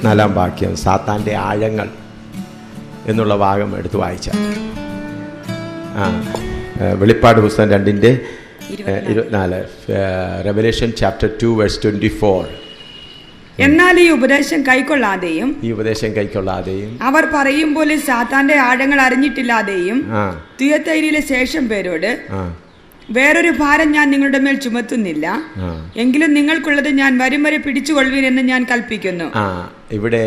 24 വാക്യം, സാത്താൻ്റെ ആഴങ്ങൾ എന്നുള്ള ഭാഗം എടുത്ത് വായിച്ച. വെളിപ്പാട് പുസ്തകം 2:24, റെവലേഷൻ ചാപ്റ്റർ 2 വേഴ്സ് 24. എന്നാൽ ഈ ഉപദേശം കൈക്കൊള്ളാതെയും അവർ പറയും പോലെ സാത്താന്റെ ആഴങ്ങൾ അറിഞ്ഞിട്ടില്ലാതെയും തുയത്തൈരിയിലെ ശേഷം പേരോട് വേറൊരു ഭാരം ഞാൻ നിങ്ങളുടെ മേൽ ചുമത്തുന്നില്ല, എങ്കിലും നിങ്ങൾക്കുള്ളത് ഞാൻ വരും വരെ പിടിച്ചുകൊള്ളുവീൻ എന്ന് ഞാൻ കൽപ്പിക്കുന്നു. ഇവിടെ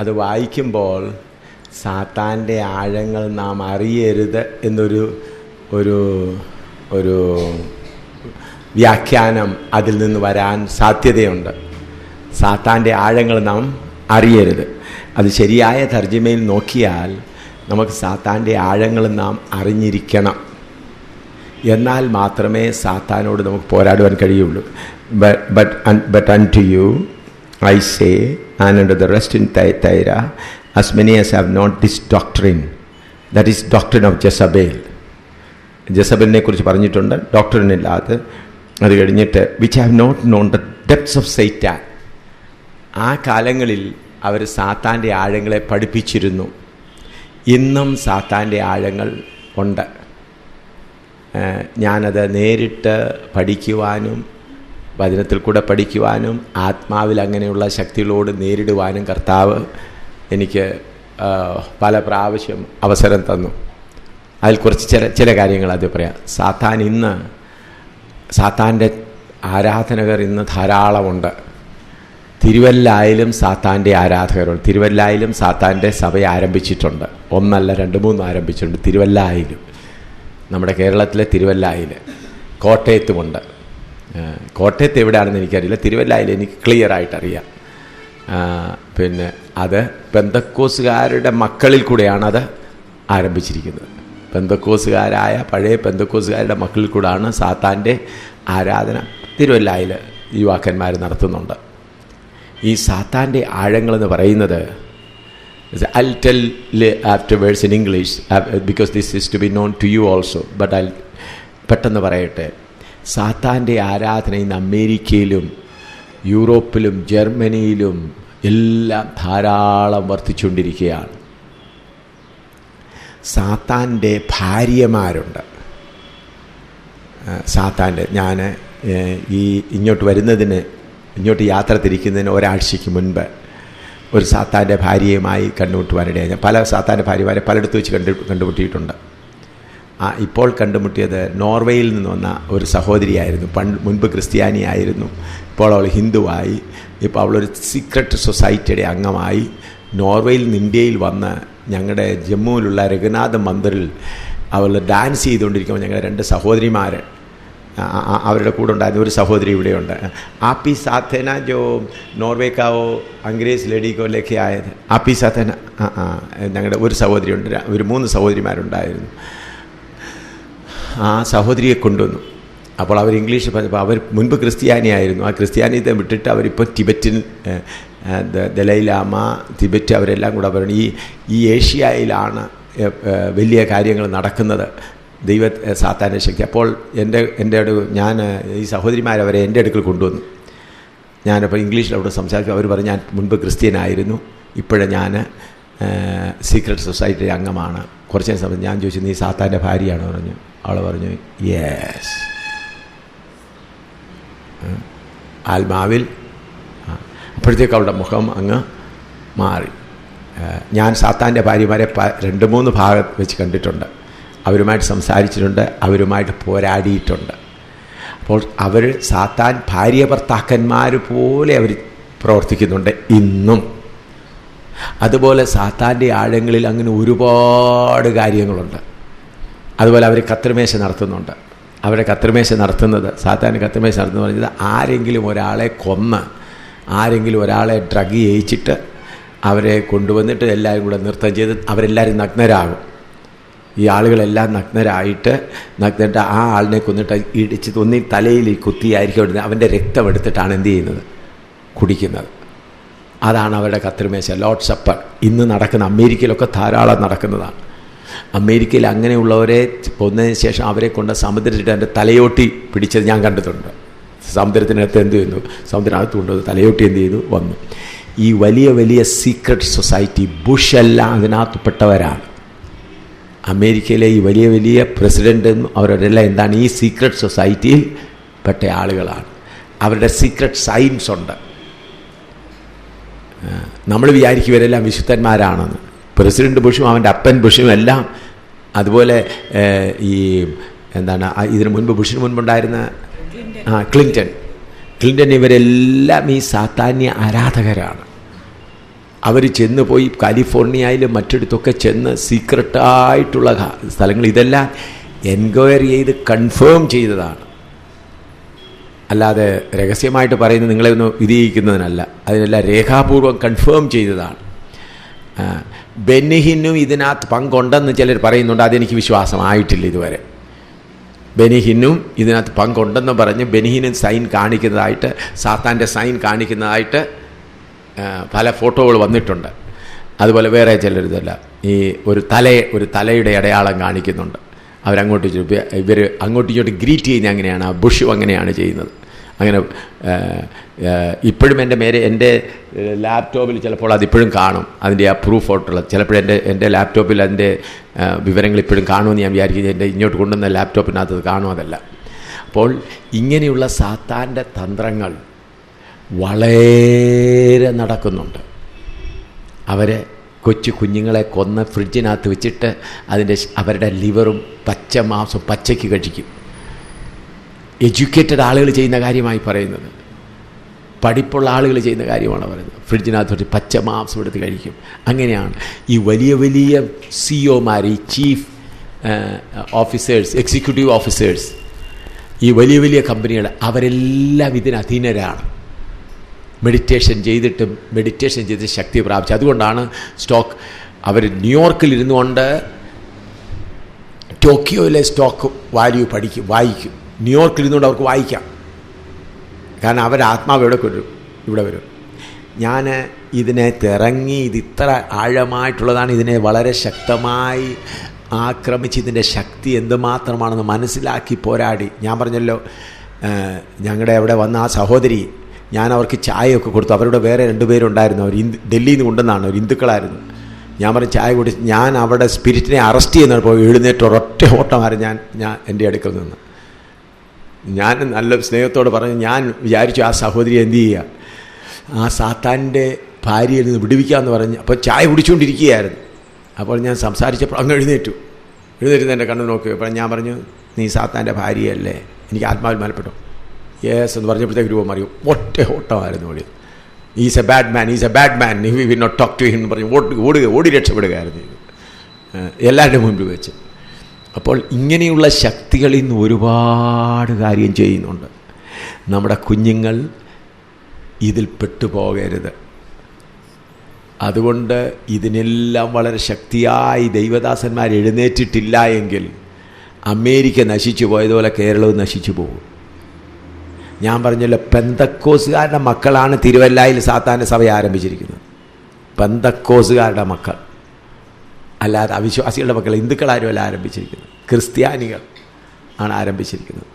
അത് വായിക്കുമ്പോൾ സാത്താൻ്റെ ആഴങ്ങൾ നാം അറിയരുത് എന്നൊരു ഒരു വ്യാഖ്യാനം അതിൽ നിന്ന് വരാൻ സാധ്യതയുണ്ട്. സാത്താൻ്റെ ആഴങ്ങൾ നാം അറിയരുത്. അത് ശരിയായ തർജ്ജിമയിൽ നോക്കിയാൽ നമുക്ക് സാത്താൻ്റെ ആഴങ്ങൾ നാം അറിഞ്ഞിരിക്കണം. എന്നാൽ മാത്രമേ സാത്താനോട് നമുക്ക് പോരാടുവാൻ കഴിയുള്ളൂ. But unto you I say, and unto the rest in Thyatira, as many as have not this doctrine, that is doctrine of Jezebel. ജെസബലിനെ കുറിച്ച് പറഞ്ഞിട്ടുണ്ട്, ഡോക്ടറിൻ ഇല്ലാതെ. അത് കഴിഞ്ഞിട്ട് which have not known the depths of Satan. ആ കാലങ്ങളിൽ അവർ സാത്താൻ്റെ ആഴങ്ങളെ പഠിപ്പിച്ചിരുന്നു. ഇന്നും സാത്താൻ്റെ ആഴങ്ങൾ ഉണ്ട്. ഞാനത് നേരിട്ട് പഠിക്കുവാനും വചനത്തിൽ കൂടെ പഠിക്കുവാനും ആത്മാവിൽ അങ്ങനെയുള്ള ശക്തികളോട് നേരിടുവാനും കർത്താവ് എനിക്ക് പല പ്രാവശ്യം അവസരം തന്നു. അതിൽ കുറച്ച് ചില കാര്യങ്ങൾ അത് പറയാം. സാത്താൻ്റെ ആരാധകർ ഇന്ന് ധാരാളമുണ്ട്. തിരുവല്ലായിലും സാത്താൻ്റെ ആരാധകരുണ്ട്. തിരുവല്ലായിലും സാത്താൻ്റെ സഭ ആരംഭിച്ചിട്ടുണ്ട്. 1 അല്ല 2, 3 ആരംഭിച്ചിട്ടുണ്ട്. തിരുവല്ലായിലും, നമ്മുടെ കേരളത്തിലെ തിരുവല്ലായിൽ, കോട്ടയത്തുമുണ്ട്. കോട്ടയത്ത് എവിടെയാണെന്ന് എനിക്കറിയില്ല, തിരുവല്ലായിൽ എനിക്ക് ക്ലിയർ ആയിട്ടറിയാം. പിന്നെ അത് പെന്തക്കോസുകാരുടെ മക്കളിൽ കൂടെയാണ് അത് ആരംഭിച്ചിരിക്കുന്നത്. പെന്തക്കോസുകാരായ പഴയ പെന്തക്കോസുകാരുടെ മക്കളിൽ കൂടെയാണ് സാത്താൻ്റെ ആരാധന തിരുവല്ലായിൽ യുവാക്കന്മാർ നടത്തുന്നുണ്ട്. ഈ സാത്താൻ്റെ ആഴങ്ങളെന്ന് പറയുന്നത്, I'll tell afterwards in English because this is to be known to you also, but I'll പെട്ടെന്ന് പറയട്ടെ. സാത്താൻ്റെ ആരാധന ഇന്ന് അമേരിക്കയിലും യൂറോപ്പിലും ജർമ്മനിയിലും എല്ലാം ധാരാളം വർദ്ധിച്ചുകൊണ്ടിരിക്കുകയാണ്. സാത്താൻ്റെ ഭാര്യമാരുണ്ട്. ഞാൻ ഇങ്ങോട്ട് യാത്ര തിരിക്കുന്നതിന് ഒരാഴ്ചയ്ക്ക് മുൻപ് ഒരു സാത്താൻ്റെ ഭാര്യയുമായി കണ്ടുമുട്ടുവാനിടയായി. ഞാൻ പല സാത്താൻ്റെ ഭാര്യമാരെ പലയിടത്ത് വെച്ച് കണ്ടുമുട്ടിയിട്ടുണ്ട്. ഇപ്പോൾ കണ്ടുമുട്ടിയത് നോർവേയിൽ നിന്ന് വന്ന ഒരു സഹോദരിയായിരുന്നു. മുൻപ് ക്രിസ്ത്യാനിയായിരുന്നു, ഇപ്പോൾ അവൾ ഹിന്ദുവായി. ഇപ്പോൾ അവളൊരു സീക്രട്ട് സൊസൈറ്റിയുടെ അംഗമായി. നോർവേയിൽ നിന്ന് ഇന്ത്യയിൽ വന്ന് ഞങ്ങളുടെ ജമ്മുവിലുള്ള രഘുനാഥ് മന്ദിറിൽ അവൾ ഡാൻസ് ചെയ്തുകൊണ്ടിരിക്കുമ്പോൾ ഞങ്ങളുടെ 2 സഹോദരിമാർ അവരുടെ കൂടെ ഉണ്ടായിരുന്ന ഒരു സഹോദരി ഇവിടെയുണ്ട്. ആപ്പി സാധന ജോ നോർവേ കാവോ അംഗ്രേസ് ലേഡിക്കോ ലേഖ ആയത് ആപ്പി സാധന. ഞങ്ങളുടെ ഒരു സഹോദരിയുണ്ട്, ഒരു 3 സഹോദരിമാരുണ്ടായിരുന്നു. ആ സഹോദരിയെ കൊണ്ടുവന്നു. അപ്പോൾ അവർ ഇംഗ്ലീഷ് പറഞ്ഞപ്പോൾ അവർ മുൻപ് ക്രിസ്ത്യാനിയായിരുന്നു. ആ ക്രിസ്ത്യാനിത്തെ വിട്ടിട്ട് അവരിപ്പോൾ ടിബറ്റിൽ ദലൈലാമ, ടിബറ്റ് അവരെല്ലാം കൂടെ പറഞ്ഞു ഈ ഏഷ്യയിലാണ് വലിയ കാര്യങ്ങൾ നടക്കുന്നത്, സാത്താൻ്റെ ശക്തി. അപ്പോൾ ഞാൻ ഈ സഹോദരിമാരവരെ എൻ്റെ അടുക്കൽ കൊണ്ടുവന്നു. ഞാനപ്പോൾ ഇംഗ്ലീഷിൽ അവിടെ സംസാരിക്കും. അവർ പറഞ്ഞു, ഞാൻ മുൻപ് ക്രിസ്ത്യനായിരുന്നു, ഇപ്പോഴും ഞാൻ സീക്രട്ട് സൊസൈറ്റി അംഗമാണ്. കുറച്ച് സമയം ഞാൻ ചോദിച്ചു, നീ സാത്താൻ്റെ ഭാര്യയാണോ പറഞ്ഞു. അവൾ പറഞ്ഞു യെസ്. ആത്മാവിൽ. അപ്പോഴത്തേക്ക് അവളുടെ മുഖം അങ്ങ് മാറി. ഞാൻ സാത്താൻ്റെ ഭാര്യമാരെ 2-3 ഭാഗം വെച്ച് കണ്ടിട്ടുണ്ട്. അവരുമായിട്ട് സംസാരിച്ചിട്ടുണ്ട്, അവരുമായിട്ട് പോരാടിയിട്ടുണ്ട്. അപ്പോൾ അവർ സാത്താൻ ഭാര്യ ഭർത്താക്കന്മാർ പോലെ അവർ പ്രവർത്തിക്കുന്നുണ്ട് ഇന്നും. അതുപോലെ സാത്താൻ്റെ ആഴങ്ങളിൽ അങ്ങനെ ഒരുപാട് കാര്യങ്ങളുണ്ട്. അതുപോലെ അവർ കത്രിമേശ നടത്തുന്നുണ്ട്. അവരുടെ കത്രിമേശ നടത്തുന്നത്, സാത്താൻ്റെ കത്രിമേശ നടത്തുന്നത് പറഞ്ഞത്, ആരെങ്കിലും ഒരാളെ കൊന്ന്, ആരെങ്കിലും ഒരാളെ ഡ്രഗ് ചെയ്യിച്ചിട്ട് അവരെ കൊണ്ടുവന്നിട്ട് എല്ലാവരും കൂടെ നൃത്തം ചെയ്ത് അവരെല്ലാവരും നഗ്നരാകും. ഈ ആളുകളെല്ലാം നഗ്നരായിട്ട് ആ ആളിനെ കൊന്നിട്ട് ഇടിച്ച് ഒന്നി തലയിൽ കുത്തിയായിരിക്കും ഇടുന്നത്. അവൻ്റെ രക്തം എടുത്തിട്ടാണ് എന്ത് ചെയ്യുന്നത്, കുടിക്കുന്നത്. അതാണ് അവരുടെ കത്രിമേശ, ലോർഡ് സപ്പർ. ഇന്ന് നടക്കുന്ന, അമേരിക്കയിലൊക്കെ ധാരാളം നടക്കുന്നതാണ്. അമേരിക്കയിൽ അങ്ങനെയുള്ളവരെ കൊന്നതിന് ശേഷം അവരെ കൊണ്ട് സമുദ്രത്തിട്ട് എൻ്റെ തലയോട്ടി പിടിച്ചത് ഞാൻ കണ്ടിട്ടുണ്ട്. സമുദ്രത്തിനകത്ത് എന്ത് ചെയ്യുന്നു, സമുദ്രത്തിനകത്ത് കൊണ്ടുവന്ന് തലയോട്ടി എന്ത് ചെയ്തു വന്നു. ഈ വലിയ വലിയ സീക്രട്ട് സൊസൈറ്റി, ബുഷ് എല്ലാം അതിനകത്തുപ്പെട്ടവരാണ്. അമേരിക്കയിലെ ഈ വലിയ വലിയ പ്രസിഡൻറ്റും അവരെല്ലാം എന്താണ് ഈ സീക്രട്ട് സൊസൈറ്റിയിൽ പെട്ട ആളുകളാണ്. അവരുടെ സീക്രട്ട് സൈൻസ് ഉണ്ട്. നമ്മൾ വിചാരിക്കും ഇവരെല്ലാം വിശുദ്ധന്മാരാണെന്ന്. പ്രസിഡന്റ് ബുഷും അവൻ്റെ അപ്പൻ ബുഷും എല്ലാം, അതുപോലെ ഈ എന്താണ് ഇതിന് മുൻപ് ബുഷിന് മുൻപുണ്ടായിരുന്ന ക്ലിൻറ്റൺ ഇവരെല്ലാം ഈ സാത്താന്യ ആരാധകരാണ്. അവർ ചെന്ന് പോയി കാലിഫോർണിയയിലും മറ്റിടത്തൊക്കെ ചെന്ന് സീക്രട്ടായിട്ടുള്ള സ്ഥലങ്ങൾ ഇതെല്ലാം എൻക്വയറി ചെയ്ത് കൺഫേം ചെയ്തതാണ്. അല്ലാതെ രഹസ്യമായിട്ട് പറയുന്നത് നിങ്ങളെ ഒന്ന് വിധിയിക്കുന്നതിനല്ല, അതിനെല്ലാം രേഖാപൂർവം കൺഫേം ചെയ്തതാണ്. ബെന്നിഹിനും ഇതിനകത്ത് പങ്കുണ്ടെന്ന് ചിലർ പറയുന്നുണ്ട്. അതെനിക്ക് വിശ്വാസമായിട്ടില്ല ഇതുവരെ. ബെനിഹിനും ഇതിനകത്ത് പങ്കുണ്ടെന്ന് പറഞ്ഞ് ബെനിഹിനും സൈൻ കാണിക്കുന്നതായിട്ട്, സാത്താൻ്റെ സൈൻ കാണിക്കുന്നതായിട്ട് പല ഫോട്ടോകൾ വന്നിട്ടുണ്ട്. അതുപോലെ വേറെ ചിലരിതല്ല, ഈ ഒരു തലയുടെ അടയാളം കാണിക്കുന്നുണ്ട്. ഇവർ അങ്ങോട്ടും ഇങ്ങോട്ട് ഗ്രീറ്റ് ചെയ്യുന്നത് അങ്ങനെയാണ്. ആ ബുഷും അങ്ങനെയാണ് ചെയ്യുന്നത്. അങ്ങനെ ഇപ്പോഴും എൻ്റെ ലാപ്ടോപ്പിൽ ചിലപ്പോൾ അതിപ്പോഴും കാണും, അതിൻ്റെ ആ പ്രൂഫ് ഫോട്ടോകൾ. ചിലപ്പോഴും എൻ്റെ ലാപ്ടോപ്പിൽ അതിൻ്റെ വിവരങ്ങൾ ഇപ്പോഴും കാണുമെന്ന് ഞാൻ വിചാരിക്കുന്നത്. എൻ്റെ ഇങ്ങോട്ട് കൊണ്ടുവന്ന ലാപ്ടോപ്പിനകത്ത് അത് കാണും അതല്ല. അപ്പോൾ ഇങ്ങനെയുള്ള സാത്താൻ്റെ തന്ത്രങ്ങൾ വളരെ നടക്കുന്നുണ്ട്. അവരെ കൊച്ചു കുഞ്ഞുങ്ങളെ കൊന്ന് ഫ്രിഡ്ജിനകത്ത് വെച്ചിട്ട് അവരുടെ ലിവറും പച്ച മാംസം പച്ചയ്ക്ക് കഴിക്കും. എഡ്യൂക്കേറ്റഡ് ആളുകൾ ചെയ്യുന്ന കാര്യമായി പറയുന്നത്, പഠിപ്പുള്ള ആളുകൾ ചെയ്യുന്ന കാര്യമാണ് പറയുന്നത്. ഫ്രിഡ്ജിനകത്ത് വെച്ച് പച്ച മാംസം എടുത്ത് കഴിക്കും. അങ്ങനെയാണ് ഈ വലിയ വലിയ സിഇഒമാർ, ഈ ചീഫ് ഓഫീസേഴ്സ്, എക്സിക്യൂട്ടീവ് ഓഫീസേഴ്സ്, ഈ വലിയ വലിയ കമ്പനികൾ, അവരെല്ലാം ഇതിന് അധീനരാണ്. മെഡിറ്റേഷൻ ചെയ്ത് ശക്തി പ്രാപിച്ചു. അതുകൊണ്ടാണ് അവർ ന്യൂയോർക്കിൽ ഇരുന്നു കൊണ്ട് ടോക്കിയോയിലെ സ്റ്റോക്ക് വാല്യൂ വായിക്കും. ന്യൂയോർക്കിൽ ഇരുന്നുകൊണ്ട് അവർക്ക് വായിക്കാം. കാരണം അവരുടെ ആത്മാവ് ഇവിടെ വരും. ഞാൻ ഇതിനെ തിറങ്ങി, ഇത് ഇത്ര ആഴമായിട്ടുള്ളതാണ്, ഇതിനെ വളരെ ശക്തമായി ആക്രമിച്ച് ഇതിൻ്റെ ശക്തി എന്തുമാത്രമാണെന്ന് മനസ്സിലാക്കി പോരാടി. ഞാൻ പറഞ്ഞല്ലോ, ഞങ്ങളുടെ അവിടെ വന്ന ആ സഹോദരി, ഞാൻ അവർക്ക് ചായയൊക്കെ കൊടുത്തു. അവരുടെ വേറെ 2 പേരുണ്ടായിരുന്നു. അവർ ഡൽഹിയിൽ നിന്ന് കൊണ്ടുവന്നാണ്, അവർ ഹിന്ദുക്കളായിരുന്നു. ഞാൻ പറഞ്ഞ് ചായ കുടിച്ച് ഞാൻ അവിടെ സ്പിരിറ്റിനെ അറസ്റ്റ് ചെയ്യുന്നപ്പോൾ എഴുന്നേറ്റ് ഒരൊറ്റ ഓട്ടമായിരുന്നു ഞാൻ എൻ്റെ അടുക്കൽ നിന്ന്. ഞാൻ നല്ല സ്നേഹത്തോട് പറഞ്ഞു, ഞാൻ വിചാരിച്ചു ആ സഹോദരി എന്ത് ചെയ്യുക, ആ സാത്താൻ്റെ ഭാര്യയിൽ നിന്ന് വിടുവിക്കാമെന്ന് പറഞ്ഞ്. അപ്പോൾ ചായ കുടിച്ചുകൊണ്ടിരിക്കുകയായിരുന്നു. അപ്പോൾ ഞാൻ സംസാരിച്ചപ്പോൾ അങ്ങ് എഴുന്നേറ്റ് എൻ്റെ കണ്ണു നോക്കി. അപ്പോൾ ഞാൻ പറഞ്ഞു, നീ സാത്താൻ്റെ ഭാര്യയല്ലേ? എനിക്ക് ആത്മാവിൽ മനപ്പെട്ടു. യേസ് എന്ന് പറഞ്ഞപ്പോഴത്തേക്ക് രൂപം അറിയും. ഒറ്റ ഓട്ടമായിരുന്നു ഓടി. Is a bad man we will not talk to him എന്ന് പറഞ്ഞ് ഓടി രക്ഷപ്പെടുകയായിരുന്നു എല്ലാവരുടെ മുൻപിൽ വെച്ച്. അപ്പോൾ ഇങ്ങനെയുള്ള ശക്തികൾ ഇന്ന് ഒരുപാട് കാര്യം ചെയ്യുന്നുണ്ട്. നമ്മുടെ കുഞ്ഞുങ്ങൾ ഇതിൽ പെട്ടുപോകരുത്. അതുകൊണ്ട് ഇതിനെല്ലാം വളരെ ശക്തിയായി ദൈവദാസന്മാർ എഴുന്നേറ്റിട്ടില്ല എങ്കിൽ അമേരിക്ക നശിച്ചു പോയതുപോലെ കേരളവും നശിച്ചു പോകും. ഞാൻ പറഞ്ഞല്ലോ, പെന്തക്കോസുകാരുടെ മക്കളാണ് തിരുവല്ലായിൽ സാത്താൻ്റെ സഭ ആരംഭിച്ചിരിക്കുന്നത്. പെന്തക്കോസുകാരുടെ മക്കൾ, അല്ലാതെ അവിശ്വാസികളുടെ മക്കൾ, ഹിന്ദുക്കളാരുമല്ല ആരംഭിച്ചിരിക്കുന്നത്. ക്രിസ്ത്യാനികൾ ആണ് ആരംഭിച്ചിരിക്കുന്നത്.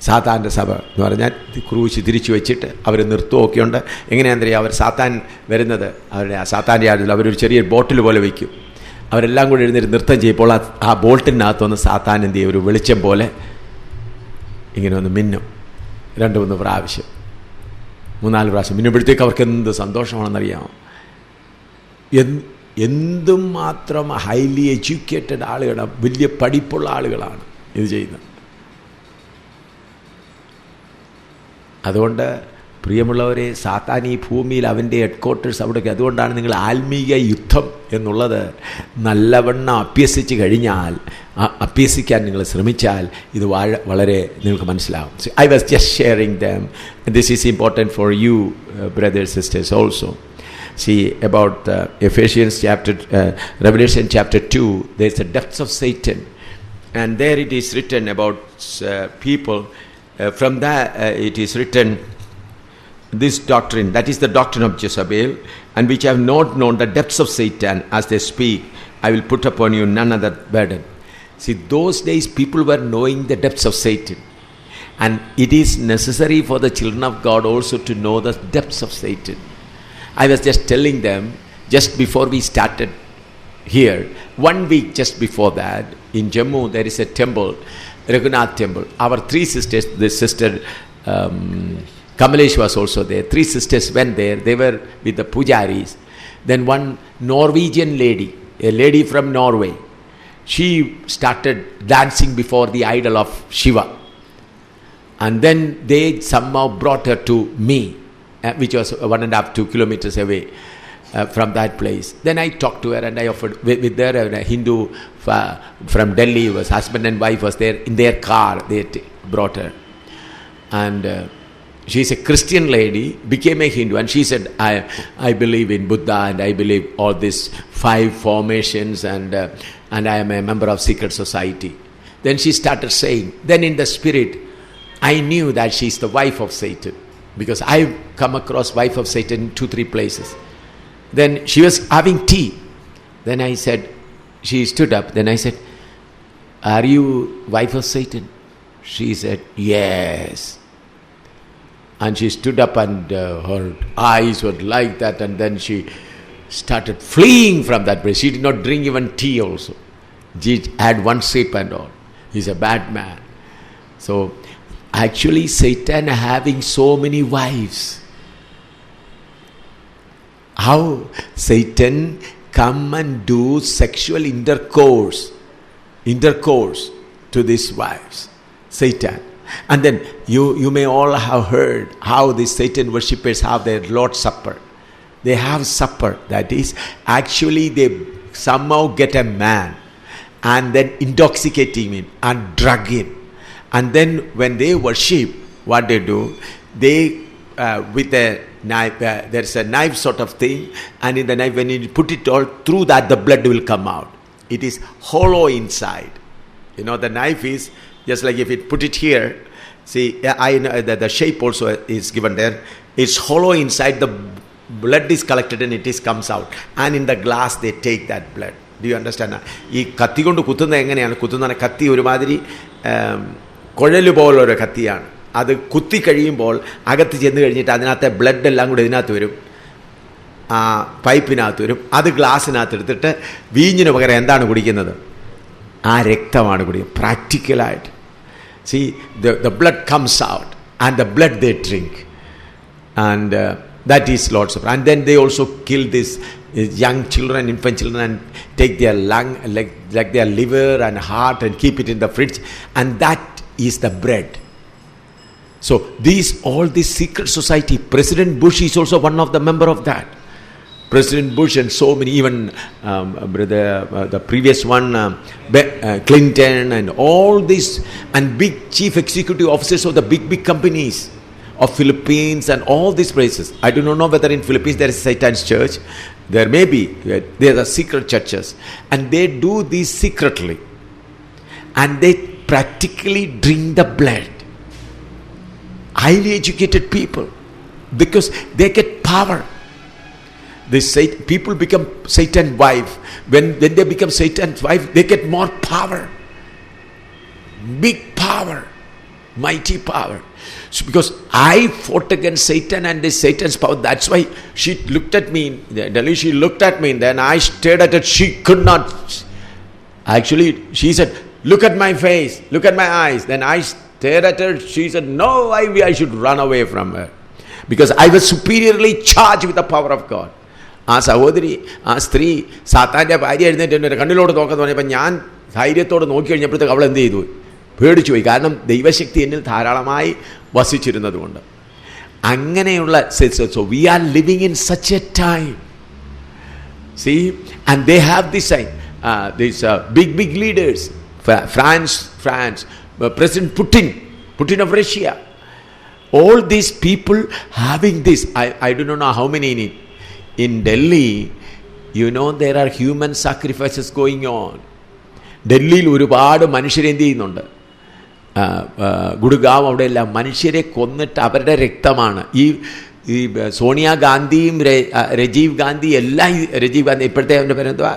സാത്താൻ്റെ സഭ എന്ന് പറഞ്ഞാൽ ക്രൂശ് തിരിച്ചു വെച്ചിട്ട് അവർ നിർത്തുമൊക്കെ ഉണ്ട്. എങ്ങനെയാണെന്നറിയാം, അവർ സാത്താൻ വരുന്നത് അവരുടെ സാത്താൻ്റെ ആഴത്തിൽ അവരൊരു ചെറിയ ബോട്ടിൽ പോലെ വയ്ക്കും. അവരെല്ലാം കൂടി എഴുന്നേറ്റ് നൃത്തം ചെയ്യുമ്പോൾ ആ ബോട്ടിനകത്തൊന്ന് സാത്താൻ എന്ത് ചെയ്യും, ഒരു വെളിച്ചം പോലെ ഇങ്ങനെ ഒന്ന് മിന്നും. 2-3 പ്രാവശ്യം, 3-4 പ്രാവശ്യം മിന്നുമ്പോഴത്തേക്ക് അവർക്ക് എന്ത് സന്തോഷമാണെന്നറിയാമോ. എന്തും മാത്രം ഹൈലി എഡ്യൂക്കേറ്റഡ് ആളുകളാണ്, വലിയ പഠിപ്പുള്ള ആളുകളാണ് ഇത് ചെയ്യുന്നത്. അതുകൊണ്ട് പ്രിയമുള്ളവരെ, സാത്താൻ ഈ ഭൂമിയിൽ അവൻ്റെ ഹെഡ്ക്വാർട്ടേഴ്സ് അവിടേക്ക്. അതുകൊണ്ടാണ് നിങ്ങൾ ആത്മീയ യുദ്ധം എന്നുള്ളത് നല്ലവണ്ണം അഭ്യസിക്കാൻ നിങ്ങൾ ശ്രമിച്ചാൽ ഇത് വളരെ നിങ്ങൾക്ക് മനസ്സിലാവും. I was just sharing dum. This is important for you brothers sisters also. See about Ephesians Revelation chapter 2, there is the depths of Satan, and there it is written about people. From that it is written, this doctrine, that is the doctrine of Jezebel, and which have not known the depths of Satan, as they speak, I will put upon you none other burden. See, those days people were knowing the depths of Satan, And it is necessary for the children of God also to know the depths of Satan. I was just telling them, just before we started here, 1 week just before that, in Jammu there is a temple, Raghunath temple. Our 3 sisters, the sister Kamalesh was also there. 3 sisters went there. They were with the pujaris. Then one Norwegian lady, a lady from Norway, she started dancing before the idol of Shiva. And then they somehow brought her to me, which was 1.5-2 kilometers away from that place. Then I talked to her and I offered, with her, a Hindu from Delhi, was husband and wife was there in their car. They brought her. And she's a Christian lady, became a Hindu, and she said, I believe in Buddha and I believe all these 5 formations and I am a member of secret society. Then she started saying, then in the spirit, I knew that she's the wife of Satan, because I've come across wife of Satan in 2-3 places. Then she was having tea. Then I said, she stood up. Then I said, are you wife of Satan? She said, yes. And she stood up and her eyes were like that, and then she started fleeing from that place. She did not drink even tea also. She had 1 sip and all. He's a bad man. So actually Satan having so many wives. How Satan come and do sexual intercourse to these wives. Satan. And then you may all have heard how these Satan worshippers have their Lord's Supper. They have supper. That is, actually they somehow get a man and then intoxicate him and drug him. And then when they worship, what they do, they with a knife, there's a knife sort of thing, and in the knife, when you put it all through that, the blood will come out. It is hollow inside. You know, the knife is just like if it put it here. See, I know the shape also is given there. It's hollow inside. The blood is collected and it comes out. And in the glass, they take that blood. Do you understand? ഈ കത്തി കൊണ്ട് കുത്തുന്നത് എങ്ങനെയാണ്? കുത്തുന്ന കത്തി ഒരുമാതിരി കുഴല് പോലുള്ളൊരു കത്തിയാണ്. അത് കുത്തി കഴിയുമ്പോൾ അകത്ത് ചെന്ന് കഴിഞ്ഞിട്ട് അതിനകത്തെ ബ്ലഡ് എല്ലാം കൂടി ഇതിനകത്ത് വരും, പൈപ്പിനകത്ത് വരും. അത് ഗ്ലാസ്സിനകത്ത് എടുത്തിട്ട് വീഞ്ഞിന് പകരം എന്താണ് കുടിക്കുന്നത്? ആ രക്തമാണ് കുടിക്കുന്നത്. പ്രാക്ടിക്കലായിട്ട്. See, the blood comes out and the blood they drink. And that is Lord's Supper. And then they also kill these young children, infant children, and take their lung, like their liver and heart, and keep it in the fridge. And that is the bread. So all this secret society, President Bush is also one of the member of that. President Bush and so many, even the previous one, Clinton, and all this, and big chief executive officers of the big companies of Philippines and all these places. I do not know whether in Philippines there is Satan's church. There may be. There are secret churches, and they do this secretly, and they practically drink the blood. Highly educated people, because they get power. People become Satan's wife. When they become Satan's wife, they get more power. Big power. Mighty power. So because I fought against Satan and this Satan's power, that's why she looked at me. She looked at me, and then I stared at her. She could not. Actually, she said, look at my face, look at my eyes. Then I stared at her. She said, no, I should run away from her, because I was superiorly charged with the power of God. ആ സഹോദരി, ആ സ്ത്രീ സാത്താൻ്റെ ഭാര്യ എഴുന്നേറ്റ് കണ്ണിലോട്ട് നോക്കാന്ന് പറഞ്ഞപ്പോൾ ഞാൻ ധൈര്യത്തോടെ നോക്കി കഴിഞ്ഞപ്പോഴത്തേക്ക് അവൾ എന്ത് ചെയ്തു? പേടിച്ചു പോയി. കാരണം ദൈവശക്തി എന്നിൽ ധാരാളമായി വസിച്ചിരുന്നതുകൊണ്ട്. അങ്ങനെയുള്ള so we are living in such a time. See, and they have this big leaders. France, President Putin of Russia. All these people having this. I do not know how many in it. In Delhi, you know, there are human sacrifices going on. ഡൽഹിയിൽ ഒരുപാട് മനുഷ്യരെ എന്ത് ചെയ്യുന്നുണ്ട്? ഗുഡ്ഗാവ് അവിടെയെല്ലാം മനുഷ്യരെ കൊന്നിട്ട് അവരുടെ രക്തമാണ് ഈ സോണിയാഗാന്ധിയും രാജീവ് ഗാന്ധി എല്ലാം. രാജീവ് ഗാന്ധി ഇപ്പോഴത്തെ അവൻ്റെ പേരെന്തുവാ?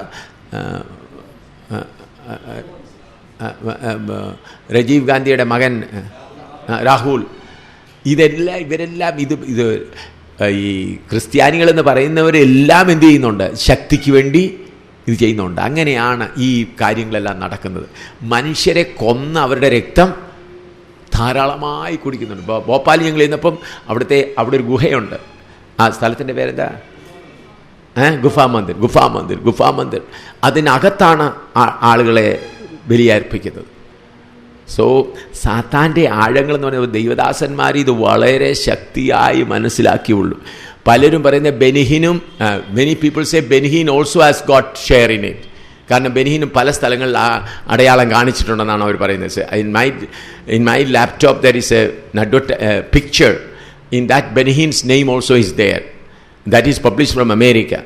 രാജീവ് ഗാന്ധിയുടെ മകൻ രാഹുൽ, ഇവരെല്ലാം ഇത് ഈ ക്രിസ്ത്യാനികളെന്ന് പറയുന്നവരെല്ലാം എന്ത് ചെയ്യുന്നുണ്ട്? ശക്തിക്ക് വേണ്ടി ഇത് ചെയ്യുന്നുണ്ട്. അങ്ങനെയാണ് ഈ കാര്യങ്ങളെല്ലാം നടക്കുന്നത്. മനുഷ്യരെ കൊന്ന് അവരുടെ രക്തം ധാരാളമായി കുടിക്കുന്നുണ്ട്. ഭോപ്പാൽ ഞങ്ങൾ ചെന്നപ്പം അവിടെ ഒരു ഗുഹയുണ്ട്. ആ സ്ഥലത്തിൻ്റെ പേരെന്താ? ഗുഫാ മന്ദിർ. അതിനകത്താണ് ആളുകളെ ബലിയർപ്പിക്കുന്നത്. സോ സാത്താൻ്റെ ആഴങ്ങളെന്ന് പറയുന്നത് ദൈവദാസന്മാർ ഇത് വളരെ ശക്തിയായി മനസ്സിലാക്കിയുള്ളൂ. പലരും പറയുന്നത് ബെനിഹിനും, many people say Benny Hinn also has got share in it. കാരണം ബെനിഹിനും പല സ്ഥലങ്ങളിൽ ആ അടയാളം കാണിച്ചിട്ടുണ്ടെന്നാണ് അവർ പറയുന്നത്. In my laptop there is a picture in that Benny Hinn's name also is there. That is published from America,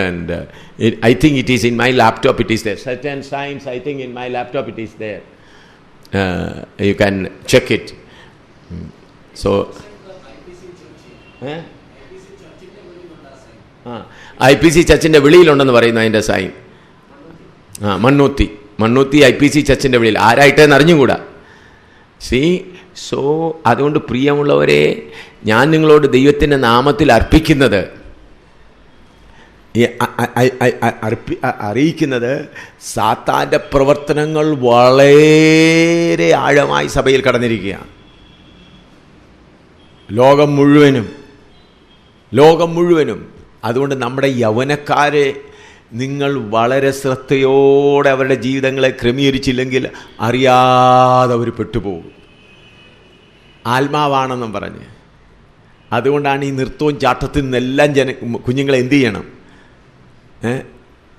and I think it is in my laptop. It is there. Certain signs, I think in my laptop it is there. You can check it. So, IPC ചർച്ചിൻ്റെ വെളിയിലുണ്ടെന്ന് പറയുന്നു അതിൻ്റെ sign. Mannuthy IPC ചർച്ചിൻ്റെ വെളിയിൽ. ആരായിട്ടെന്ന് അറിഞ്ഞുകൂടാ. So അതുകൊണ്ട് പ്രിയമുള്ളവരെ, ഞാൻ നിങ്ങളോട് ദൈവത്തിൻ്റെ നാമത്തിൽ അർപ്പിക്കുന്നത്, അറിയിക്കുന്നത്, സാത്താൻ്റെ പ്രവർത്തനങ്ങൾ വളരെ ആഴമായി സഭയിൽ കടന്നിരിക്കുകയാണ്. ലോകം മുഴുവനും. അതുകൊണ്ട് നമ്മുടെ യൗവനക്കാരെ നിങ്ങൾ വളരെ ശ്രദ്ധയോടെ അവരുടെ ജീവിതങ്ങളെ ക്രമീകരിച്ചില്ലെങ്കിൽ അറിയാതെ അവർ പെട്ടുപോകും, ആത്മാവാണെന്നും പറഞ്ഞ്. അതുകൊണ്ടാണ് ഈ നൃത്തവും ചാട്ടത്തിൽ നിന്നെല്ലാം കുഞ്ഞുങ്ങളെ എന്തു ചെയ്യണം?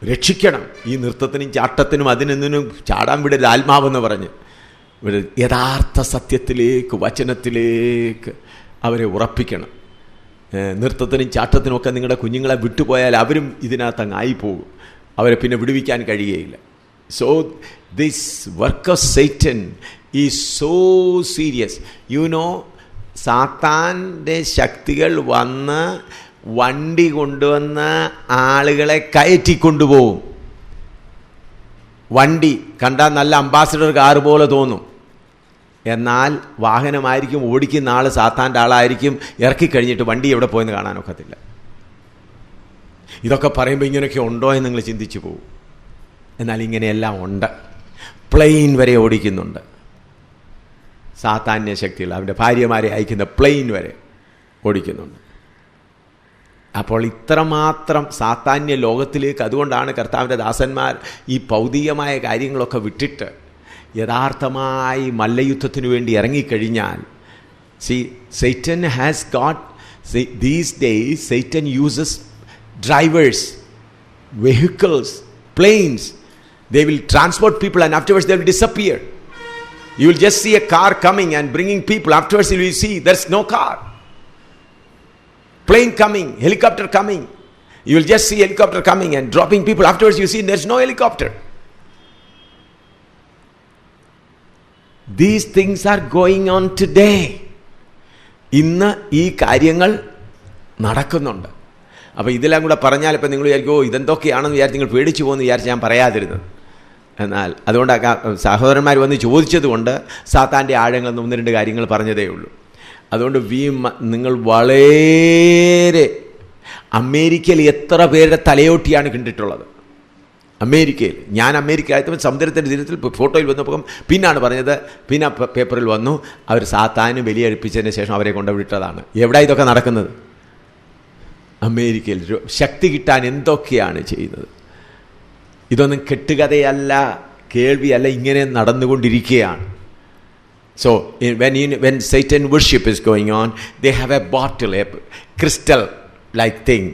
രക്ഷിക്കണം. ഈ നൃത്തത്തിനും ചാട്ടത്തിനും അതിനും ചാടാൻ വിടരുത്, ആത്മാവെന്ന് പറഞ്ഞ് യഥാർത്ഥ സത്യത്തിലേക്ക്, വചനത്തിലേക്ക് അവരെ ഉറപ്പിക്കണം. നൃത്തത്തിനും ചാട്ടത്തിനുമൊക്കെ നിങ്ങളുടെ കുഞ്ഞുങ്ങളെ വിട്ടുപോയാൽ അവരും ഇതിനകത്തങ്ങ് ആയിപ്പോകും, അവരെ പിന്നെ വിടുവിക്കാൻ കഴിയുകയില്ല. So this work of Satan is so serious. സാത്താൻ്റെ ശക്തികൾ വന്ന് വണ്ടി കൊണ്ടുവന്ന് ആളുകളെ കയറ്റിക്കൊണ്ടുപോകും. വണ്ടി കണ്ടാൽ നല്ല അംബാസഡർ കാർ പോലെ തോന്നും, എന്നാൽ വാഹനമായിരിക്കും, ഓടിക്കുന്ന ആൾ സാത്താൻ്റെ ആളായിരിക്കും. ഇറക്കിക്കഴിഞ്ഞിട്ട് വണ്ടി എവിടെ പോയെന്ന് കാണാനൊക്കത്തില്ല. ഇതൊക്കെ പറയുമ്പോൾ ഇങ്ങനെയൊക്കെ ഉണ്ടോ എന്ന് നിങ്ങൾ ചിന്തിച്ചു പോകും. എന്നാൽ ഇങ്ങനെയെല്ലാം ഉണ്ട്. പ്ലെയിൻ വരെ ഓടിക്കുന്നുണ്ട് സാത്താന്യ ശക്തികൾ. അവൻ്റെ ഭാര്യമാരെ അയക്കുന്ന പ്ലെയിൻ വരെ ഓടിക്കുന്നുണ്ട്. അപ്പോൾ ഇത്രമാത്രം സാത്താന്യ ലോകത്തിലേക്ക്, അതുകൊണ്ടാണ് കർത്താവിൻ്റെ ദാസന്മാർ ഈ ഭൗതികമായ കാര്യങ്ങളൊക്കെ വിട്ടിട്ട് യഥാർത്ഥമായി മല്ലയുദ്ധത്തിനു വേണ്ടി ഇറങ്ങിക്കഴിഞ്ഞാൽ, Satan has got, these days Satan uses drivers, vehicles, planes. They will transport people and afterwards they will disappear. You will just see a car coming and bringing people. Afterwards you will see there's no car. Plane coming, helicopter coming. You will just see helicopter coming and dropping people. Afterwards you see there's no helicopter. These things are going on today. ഇന്ന് ഈ കാര്യങ്ങൾ നടക്കുന്നുണ്ട്. അപ്പോൾ ഇതെല്ലാം കൂടെ പറഞ്ഞാൽ ഇപ്പം നിങ്ങൾ വിചാരിക്കും, ഇതെന്തൊക്കെയാണെന്ന് വിചാരിച്ച് നിങ്ങൾ പേടിച്ചു പോകുമെന്ന് വിചാരിച്ച് ഞാൻ പറയാതിരുന്നത്. എന്നാൽ അതുകൊണ്ട് സഹോദരന്മാർ വന്ന് ചോദിച്ചതുകൊണ്ട് സാത്താൻ്റെ ആഴങ്ങളെന്ന് 1-2 കാര്യങ്ങൾ പറഞ്ഞതേ ഉള്ളൂ. അതുകൊണ്ട് നിങ്ങൾ വളരെ, അമേരിക്കയിൽ എത്ര പേരുടെ തലയോട്ടിയാണ് കണ്ടിട്ടുള്ളത്? അമേരിക്കയിൽ, ഞാൻ അമേരിക്കയിലായപ്പോൾ സമുദ്രത്തിൻ്റെ തീരത്തിൽ ഫോട്ടോയിൽ വന്നപ്പോൾ പിന്നാണ് പറഞ്ഞത്, പിന്നെ പേപ്പറിൽ വന്നു അവർ സാത്താന് ബലിയർപ്പിച്ചതിന് ശേഷം അവരെ കൊണ്ടുവിട്ടതാണ്. എവിടെ ഇതൊക്കെ നടക്കുന്നത്? അമേരിക്കയിൽ. ശക്തി കിട്ടാൻ എന്തൊക്കെയാണ് ചെയ്യുന്നത്? ഇതൊന്നും കെട്ടുകഥയല്ല, കേൾവിയല്ല, ഇങ്ങനെ നടന്നുകൊണ്ടിരിക്കുകയാണ്. So when Satan worship is going on, they have a bottle, a crystal like thing,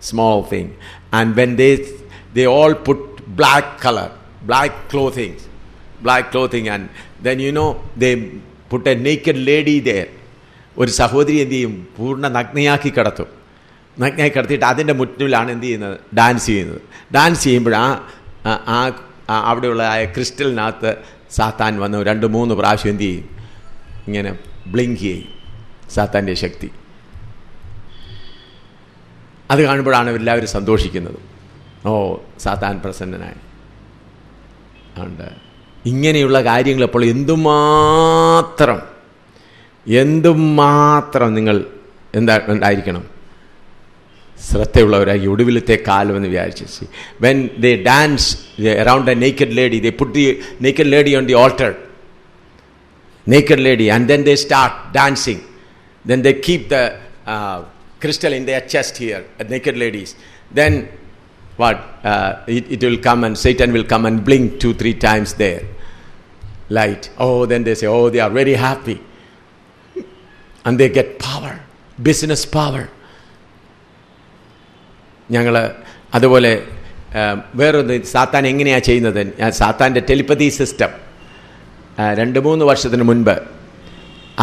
small thing, and when they all put black color, black clothing, and then they put a naked lady there. ഒരു സഹോദരി എന്ത് ചെയ്യും? പൂർണ്ണ നഗ്നയാക്കി കിടത്തിയിട്ട് അതിൻ്റെ മുന്നിലാണ് എന്ത് ചെയ്യുന്നത്? Dance ചെയ്യുന്നത്. ഡാൻസ് ചെയ്യുമ്പോൾ അവിടെയുള്ള ആ ക്രിസ്റ്റലിനകത്ത് സാത്താൻ വന്ന് 2-3 പ്രാവശ്യം എന്ത് ചെയ്യും? ഇങ്ങനെ ബ്ലിങ്ക് ചെയ്യും സാത്താൻ്റെ ശക്തി. അത് കാണുമ്പോഴാണ് എല്ലാവരും സന്തോഷിക്കുന്നത്. ഓ, സാത്താൻ പ്രസന്നനായി. അതുകൊണ്ട് ഇങ്ങനെയുള്ള കാര്യങ്ങൾ അപ്പോൾ എന്തുമാത്രം എന്തുമാത്രം നിങ്ങൾ ഉണ്ടായിരിക്കണം, ശ്രദ്ധയുള്ളവരായി ഒടുവിലത്തെ കാലം എന്ന് വിചാരിച്ചു. When they dance around A naked lady, they puttu the naked lady on the alter, naked lady, and then they start dancing. Then they keep the crystal in their chest here, naked ladies. Then what? It will come, and Satan will come and blink 2-3 times there. Light. Oh, then they say, oh, they are very happy. And they get power, business power. ഞങ്ങൾ അതുപോലെ വേറൊന്ന് സാത്താൻ എങ്ങനെയാണ് ചെയ്യുന്നത്? സാത്താൻ്റെ telepathy system 2-3 വർഷത്തിന് മുൻപ്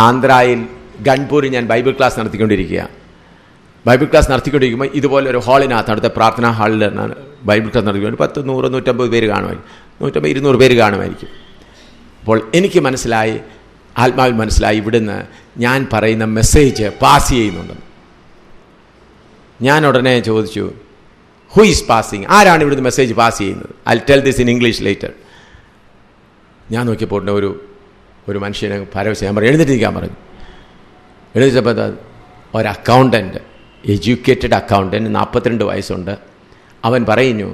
ആന്ധ്രയിൽ ഗൺപൂരിൽ ഞാൻ ബൈബിൾ ക്ലാസ് നടത്തിക്കൊണ്ടിരിക്കുമ്പോൾ ഇതുപോലെ ഒരു ഹാളിനകത്ത്, അവിടുത്തെ പ്രാർത്ഥനാ ഹാളിലാണ് ബൈബിൾ ക്ലാസ് നടത്തിക്കൊണ്ട് 100-150 പേര് കാണുമായിരിക്കും, 150-200 പേര് കാണുമായിരിക്കും. അപ്പോൾ എനിക്ക് മനസ്സിലായി, ആത്മാവിൽ മനസ്സിലായി, ഇവിടുന്ന് ഞാൻ പറയുന്ന മെസ്സേജ് പാസ് ചെയ്യുന്നുണ്ടെന്ന്. ഞാൻ ഉടനെ ചോദിച്ചു, ഹു ഈസ് പാസിങ്? ആരാണ് ഇവിടുന്ന് മെസ്സേജ് പാസ് ചെയ്യുന്നത്? I tell this in English later. ഞാൻ നോക്കിയപ്പോൾ ഒരു മനുഷ്യനെ പരവശം, ഞാൻ പറഞ്ഞു എഴുന്നേറ്റിരിക്കാൻ പറഞ്ഞു. എഴുതിച്ചപ്പോൾ ഒരു അക്കൗണ്ടൻറ്റ്, എഡ്യൂക്കേറ്റഡ് അക്കൗണ്ടൻറ്റ്, 42 വയസ്സുണ്ട്. അവൻ പറയുന്നു,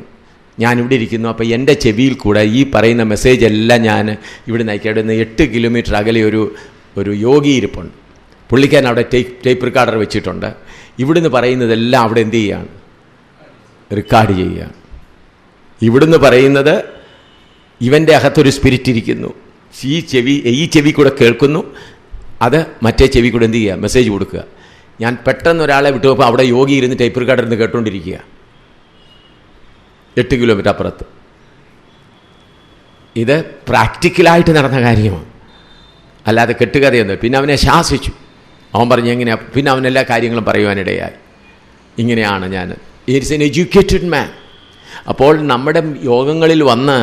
ഞാനിവിടെ ഇരിക്കുന്നു, അപ്പോൾ എൻ്റെ ചെവിയിൽ കൂടെ ഈ പറയുന്ന മെസ്സേജ് എല്ലാം ഞാൻ ഇവിടെ നയിക്കേണ്ടുന്ന 8 കിലോമീറ്റർ അകലെ ഒരു യോഗി ഇരിപ്പുണ്ട്. പുള്ളിക്കാരൻ അവിടെ ടേപ്പ് റെക്കോർഡർ വെച്ചിട്ടുണ്ട്. ഇവിടുന്ന് പറയുന്നതെല്ലാം അവിടെ എന്ത് ചെയ്യുകയാണ്? റെക്കോർഡ് ചെയ്യുകയാണ്. ഇവിടുന്ന് പറയുന്നത് ഇവൻ്റെ അകത്തൊരു സ്പിരിറ്റ് ഇരിക്കുന്നു, ഈ ചെവി കൂടെ കേൾക്കുന്നു, അത് മറ്റേ ചെവി കൂടെ എന്ത് ചെയ്യുക? മെസ്സേജ് കൊടുക്കുക. ഞാൻ പെട്ടെന്ന് ഒരാളെ വിട്ടുപോയപ്പോൾ അവിടെ യോഗി ഇരുന്ന് ടൈപ്പ് റെക്കോർഡർ ഇരുന്ന് കേട്ടുകൊണ്ടിരിക്കുക, 8 കിലോമീറ്റർ അപ്പുറത്ത്. ഇത് പ്രാക്ടിക്കലായിട്ട് നടന്ന കാര്യമാണ്, അല്ലാതെ കെട്ടുകഥയൊന്നും. പിന്നെ അവനെ ശാസിച്ചു. അവൻ പറഞ്ഞു എങ്ങനെയാ, പിന്നെ അവൻ എല്ലാ കാര്യങ്ങളും പറയുവാനിടയായി. ഇങ്ങനെയാണ് ഞാൻ. ഈസ് എൻ എഡ്യൂക്കേറ്റഡ് മാൻ. അപ്പോൾ നമ്മുടെ യോഗങ്ങളിൽ വന്ന്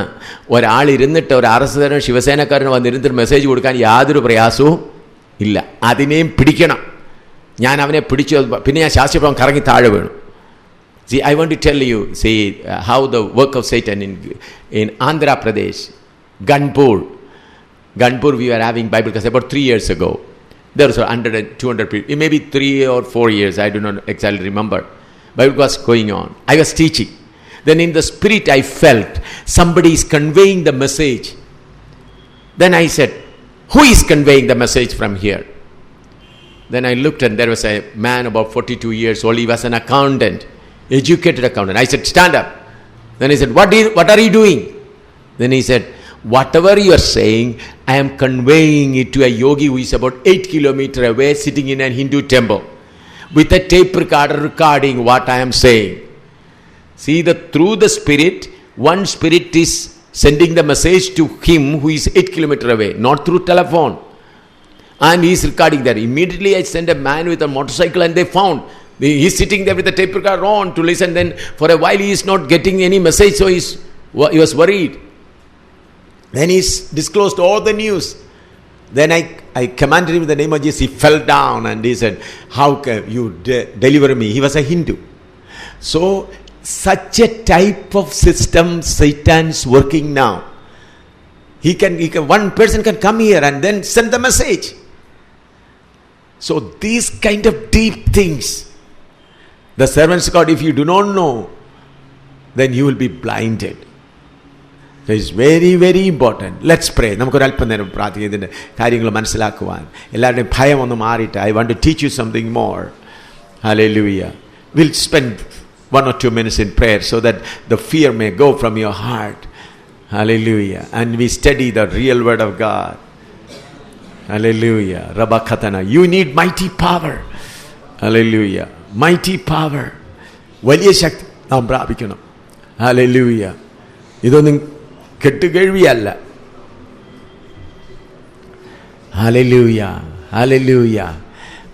ഒരാളിരുന്നിട്ട്, ഒരു RS ശിവസേനക്കാരന് വന്നിരുന്നിട്ട് മെസ്സേജ് കൊടുക്കാൻ യാതൊരു പ്രയാസവും ഇല്ല. അതിനെയും പിടിക്കണം. ഞാൻ അവനെ പിടിച്ചു, പിന്നെ ഞാൻ ശാസ്ത്രപ്രവം കറങ്ങി താഴെ വീണു. See, I want to tell you, see, how the work of Satan in Andhra Pradesh, Ganpur, we were having Bible class about 3 years ago. There was 100 and 200 people, maybe 3 or 4 years, I do not exactly remember. Bible class going on. I was teaching. Then in the spirit I felt somebody is conveying the message. Then I said, who is conveying the message from here? Then I looked, and there was a man about 42 years old. He was an accountant, educated accountant. I said, stand up. Then he said, what are you doing? Then he said, whatever you are saying, I am conveying it to a yogi who is about 8 kilometers away, sitting in a Hindu temple with a tape recorder recording what I am saying. See, through the spirit, one spirit is sending the message to him who is 8 kilometers away, not through telephone. And he is recording that. Immediately I sent a man with a motorcycle, and they found he is sitting there with the tape recorder on to listen. Then for a while he is not getting any message, so he was worried. Then he disclosed all the news. Then I commanded him in the name of Jesus. He fell down and he said, how can you deliver me? He was a Hindu. So such a type of system Satan's working now. He can one person can come here and then send the message. So these kind of deep things, the servants of God, if you do not know, then you will be blinded. So it's very, very important. Let's pray. നമുക്കൊരല്പം നേരം പ്രാർത്ഥിക്കുക, ഇതിൻ്റെ കാര്യങ്ങൾ മനസ്സിലാക്കുവാൻ. എല്ലാവരുടെയും ഭയം ഒന്ന് മാറിയിട്ട്, I want to teach you something more. Hallelujah. We'll spend 1 or 2 minutes in prayer so that the fear may go from your heart. Hallelujah. And we study the real word of God. Hallelujah. Rabakatana. You need mighty power. Hallelujah. Mighty power. വലിയ ശക്തി നാം പ്രാപിക്കണം. Hallelujah. ഇതൊന്നും കെട്ടുകേഴ്വിയല്ല. Hallelujah. Hallelujah.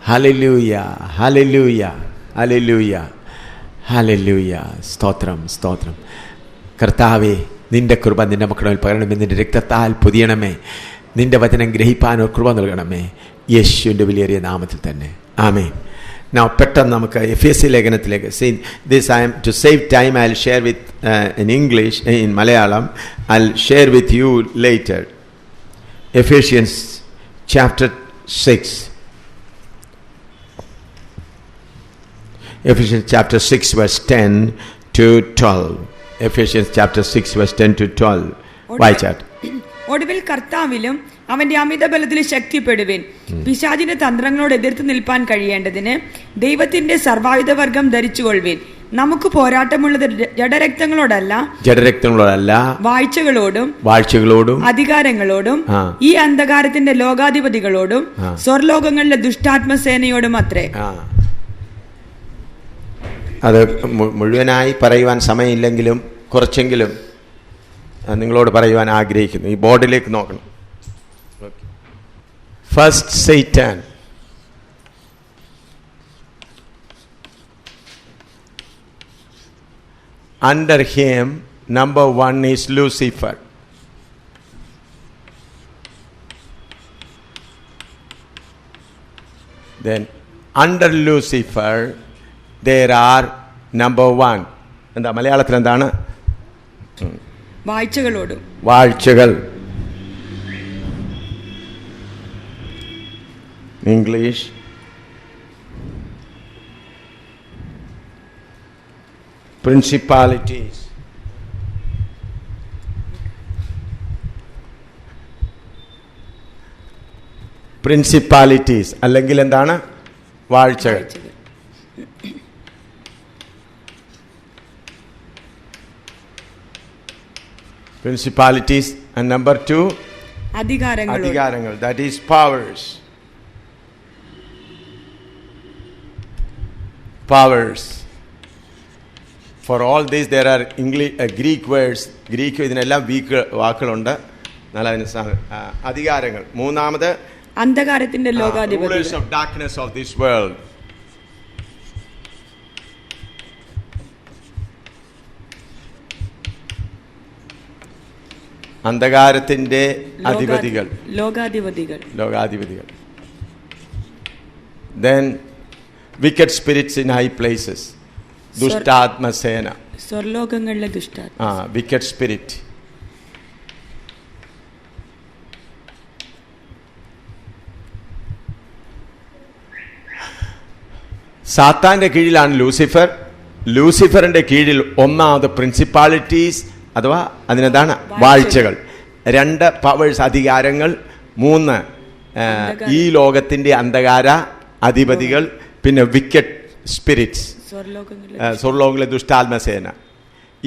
Hallelujah. Hallelujah. Hallelujah. Hallelujah. സ്തോത്രം, സ്തോത്രം. കർത്താവേ, നിന്റെ കൃപ നിന്റെ മക്കളിൽ പകരണമേ. നിന്റെ രക്തത്താൽ പൊതിയണമേ. നിന്റെ വചനം ഗ്രഹിപ്പാനോ കൃപ നൽകണമേ. യേശുവിൻ്റെ വിലയേറിയ നാമത്തിൽ തന്നെ. ആമേൻ. Now പെട്ടെന്ന് നമുക്ക് എഫേസ്യ ലേഖനത്തിലേക്ക്. See, this I am to save time, I'll share with in English, in Malayalam. I'll share with you later. Ephesians chapter 6. Ephesians chapter 6 verse 10 to 12. Ephesians chapter 6 verse 10 to 12. വായിച്ചാട്ട്. ഒടുവിൽ കർത്താവിലും അവന്റെ അമിത ബലത്തിൽ ശക്തിപ്പെടുവിൻ. പിശാചിന്റെ തന്ത്രങ്ങളോട് എതിർത്ത് നിൽപ്പാൻ കഴിയേണ്ടതിന് ദൈവത്തിന്റെ സർവായുധവർഗം ധരിച്ചുകൊള്ളുവിൻ. നമുക്ക് പോരാട്ടമുള്ളത് ജഡരക്തങ്ങളോടല്ല, വാഴ്ചകളോടും അധികാരങ്ങളോടും ഈ അന്ധകാരത്തിന്റെ ലോകാധിപതികളോടും സ്വർലോകങ്ങളിലെ ദുഷ്ടാത്മസേനയോടും അത്രേ. അത് മുഴുവനായി പറയുവാൻ സമയമില്ലെങ്കിലും കുറച്ചെങ്കിലും നിങ്ങളോട് പറയുവാൻ ആഗ്രഹിക്കുന്നു. ഈ ബോർഡിലേക്ക് നോക്കണം. First Satan. Under him, number 1 is Lucifer. Then under Lucifer there are number 1. എന്താ മലയാളത്തിൽ എന്താണ്? വാഴ്ചകൾ. English. Principalities. അല്ലെങ്കിൽ എന്താണ്? വാഴ്ചകൾ. Principalities and number 2 അധികാരങ്ങൾ. That is powers. For all this there are Greek words. Greek ഇതിനെല്ലാം വാക്കുകളുണ്ട്. നല്ല അധികാരങ്ങൾ. മൂന്നാമത് അന്ധകാരത്തിന്റെ ലോകാധിപതി. Rulers of darkness of this world. അന്ധകാരത്തിന്റെ ലോകാധിപതികൾ. Then wicked spirits in high places. ദുഷ്ടാത്മസേന. സ്വർലോകങ്ങളിലെ ദുഷ്ടാത്മ. wicked spirit. സാത്താന്റെ കീഴിലാണ് ലൂസിഫർ. ലൂസിഫറിന്റെ കീഴിൽ ഒന്നാമത് പ്രിൻസിപ്പാലിറ്റീസ് അഥവാ അതിനെന്താണ്? വാഴ്ചകൾ. 2 പവേഴ്സ് അധികാരങ്ങൾ. 3 ഈ ലോകത്തിന്റെ അന്ധകാര അധിപതികൾ. പിന്നെ വിക്കറ്റ് സ്പിരിറ്റ്സ്, സ്വർലോകങ്ങളിലെ ദുഷ്ടാത്മസേന.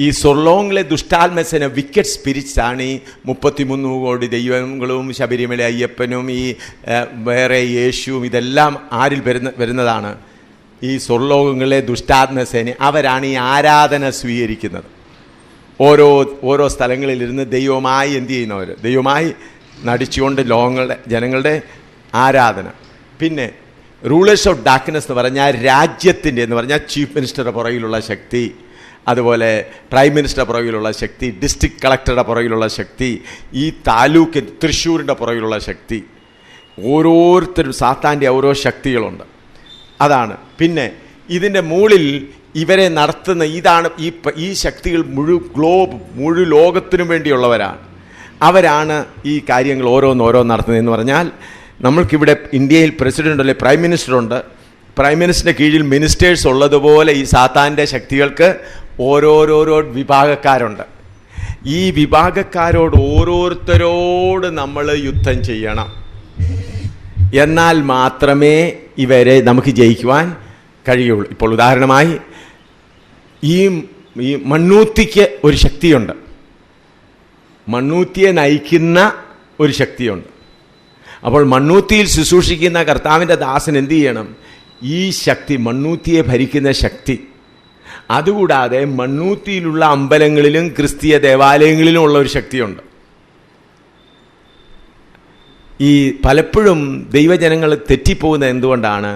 ഈ സ്വർലോകങ്ങളിലെ ദുഷ്ടാത്മസേന വിക്കറ്റ് സ്പിരിറ്റ്സ് ആണ് ഈ 33 കോടി ദൈവങ്ങളും ശബരിമല അയ്യപ്പനും ഈ വേറെ യേശുവും ഇതെല്ലാം ആരിൽ വരുന്നതാണ്? ഈ സ്വർലോകങ്ങളിലെ ദുഷ്ടാത്മസേന. അവരാണ് ഈ ആരാധന സ്വീകരിക്കുന്നത്. ഓരോ സ്ഥലങ്ങളിലിരുന്ന് ദൈവമായി എന്ത് ചെയ്യുന്നവർ? ദൈവമായി നടിച്ചുകൊണ്ട് ജനങ്ങളുടെ ആരാധന. പിന്നെ റൂളേഴ്സ് ഓഫ് ഡാർക്ക്നെസ് എന്ന് പറഞ്ഞാൽ രാജ്യത്തിൻ്റെ എന്ന് പറഞ്ഞാൽ ചീഫ് മിനിസ്റ്ററുടെ പുറകിലുള്ള ശക്തി, അതുപോലെ പ്രൈം മിനിസ്റ്ററുടെ പുറകിലുള്ള ശക്തി, ഡിസ്ട്രിക്ട് കളക്ടറുടെ പുറകിലുള്ള ശക്തി, ഈ താലൂക്ക് തൃശ്ശൂരിൻ്റെ പുറകിലുള്ള ശക്തി. ഓരോരുത്തരും സാത്താൻ്റെ ഓരോ ശക്തികളുണ്ട്. അതാണ്. പിന്നെ ഇതിൻ്റെ മുകളിൽ ഇവരെ നടത്തുന്ന ഇതാണ് ഈ ശക്തികൾ മുഴു ലോകത്തിനും വേണ്ടിയുള്ളവരാണ്. അവരാണ് ഈ കാര്യങ്ങൾ ഓരോന്ന് നടത്തുന്നതെന്ന് പറഞ്ഞാൽ നമ്മൾക്കിവിടെ ഇന്ത്യയിൽ പ്രസിഡൻ്റ് അല്ലെ പ്രൈം മിനിസ്റ്ററുണ്ട്. പ്രൈം മിനിസ്റ്ററിൻ്റെ കീഴിൽ മിനിസ്റ്റേഴ്സ് ഉള്ളതുപോലെ ഈ സാത്താൻ്റെ ശക്തികൾക്ക് ഓരോരോ വിഭാഗക്കാരുണ്ട്. ഈ വിഭാഗക്കാരോട് ഓരോരുത്തരോട് നമ്മൾ യുദ്ധം ചെയ്യണം. എന്നാൽ മാത്രമേ ഇവരെ നമുക്ക് ജയിക്കുവാൻ കഴിയുള്ളൂ. ഇപ്പോൾ ഉദാഹരണമായി ഈ മണ്ണൂത്തിക്ക് ഒരു ശക്തിയുണ്ട്. മണ്ണൂത്തിയെ നയിക്കുന്ന ഒരു ശക്തിയുണ്ട്. അപ്പോൾ മണ്ണൂത്തിയിൽ ശുശ്രൂഷിക്കുന്ന കർത്താവിൻ്റെ ദാസൻ എന്ത് ചെയ്യണം? ഈ ശക്തി, മണ്ണൂത്തിയെ ഭരിക്കുന്ന ശക്തി, അതുകൂടാതെ മണ്ണൂത്തിയിലുള്ള അമ്പലങ്ങളിലും ക്രിസ്തീയ ദേവാലയങ്ങളിലും ഉള്ള ഒരു ശക്തിയുണ്ട്. ഈ പലപ്പോഴും ദൈവജനങ്ങൾ തെറ്റിപ്പോകുന്നത് എന്തുകൊണ്ടാണ്?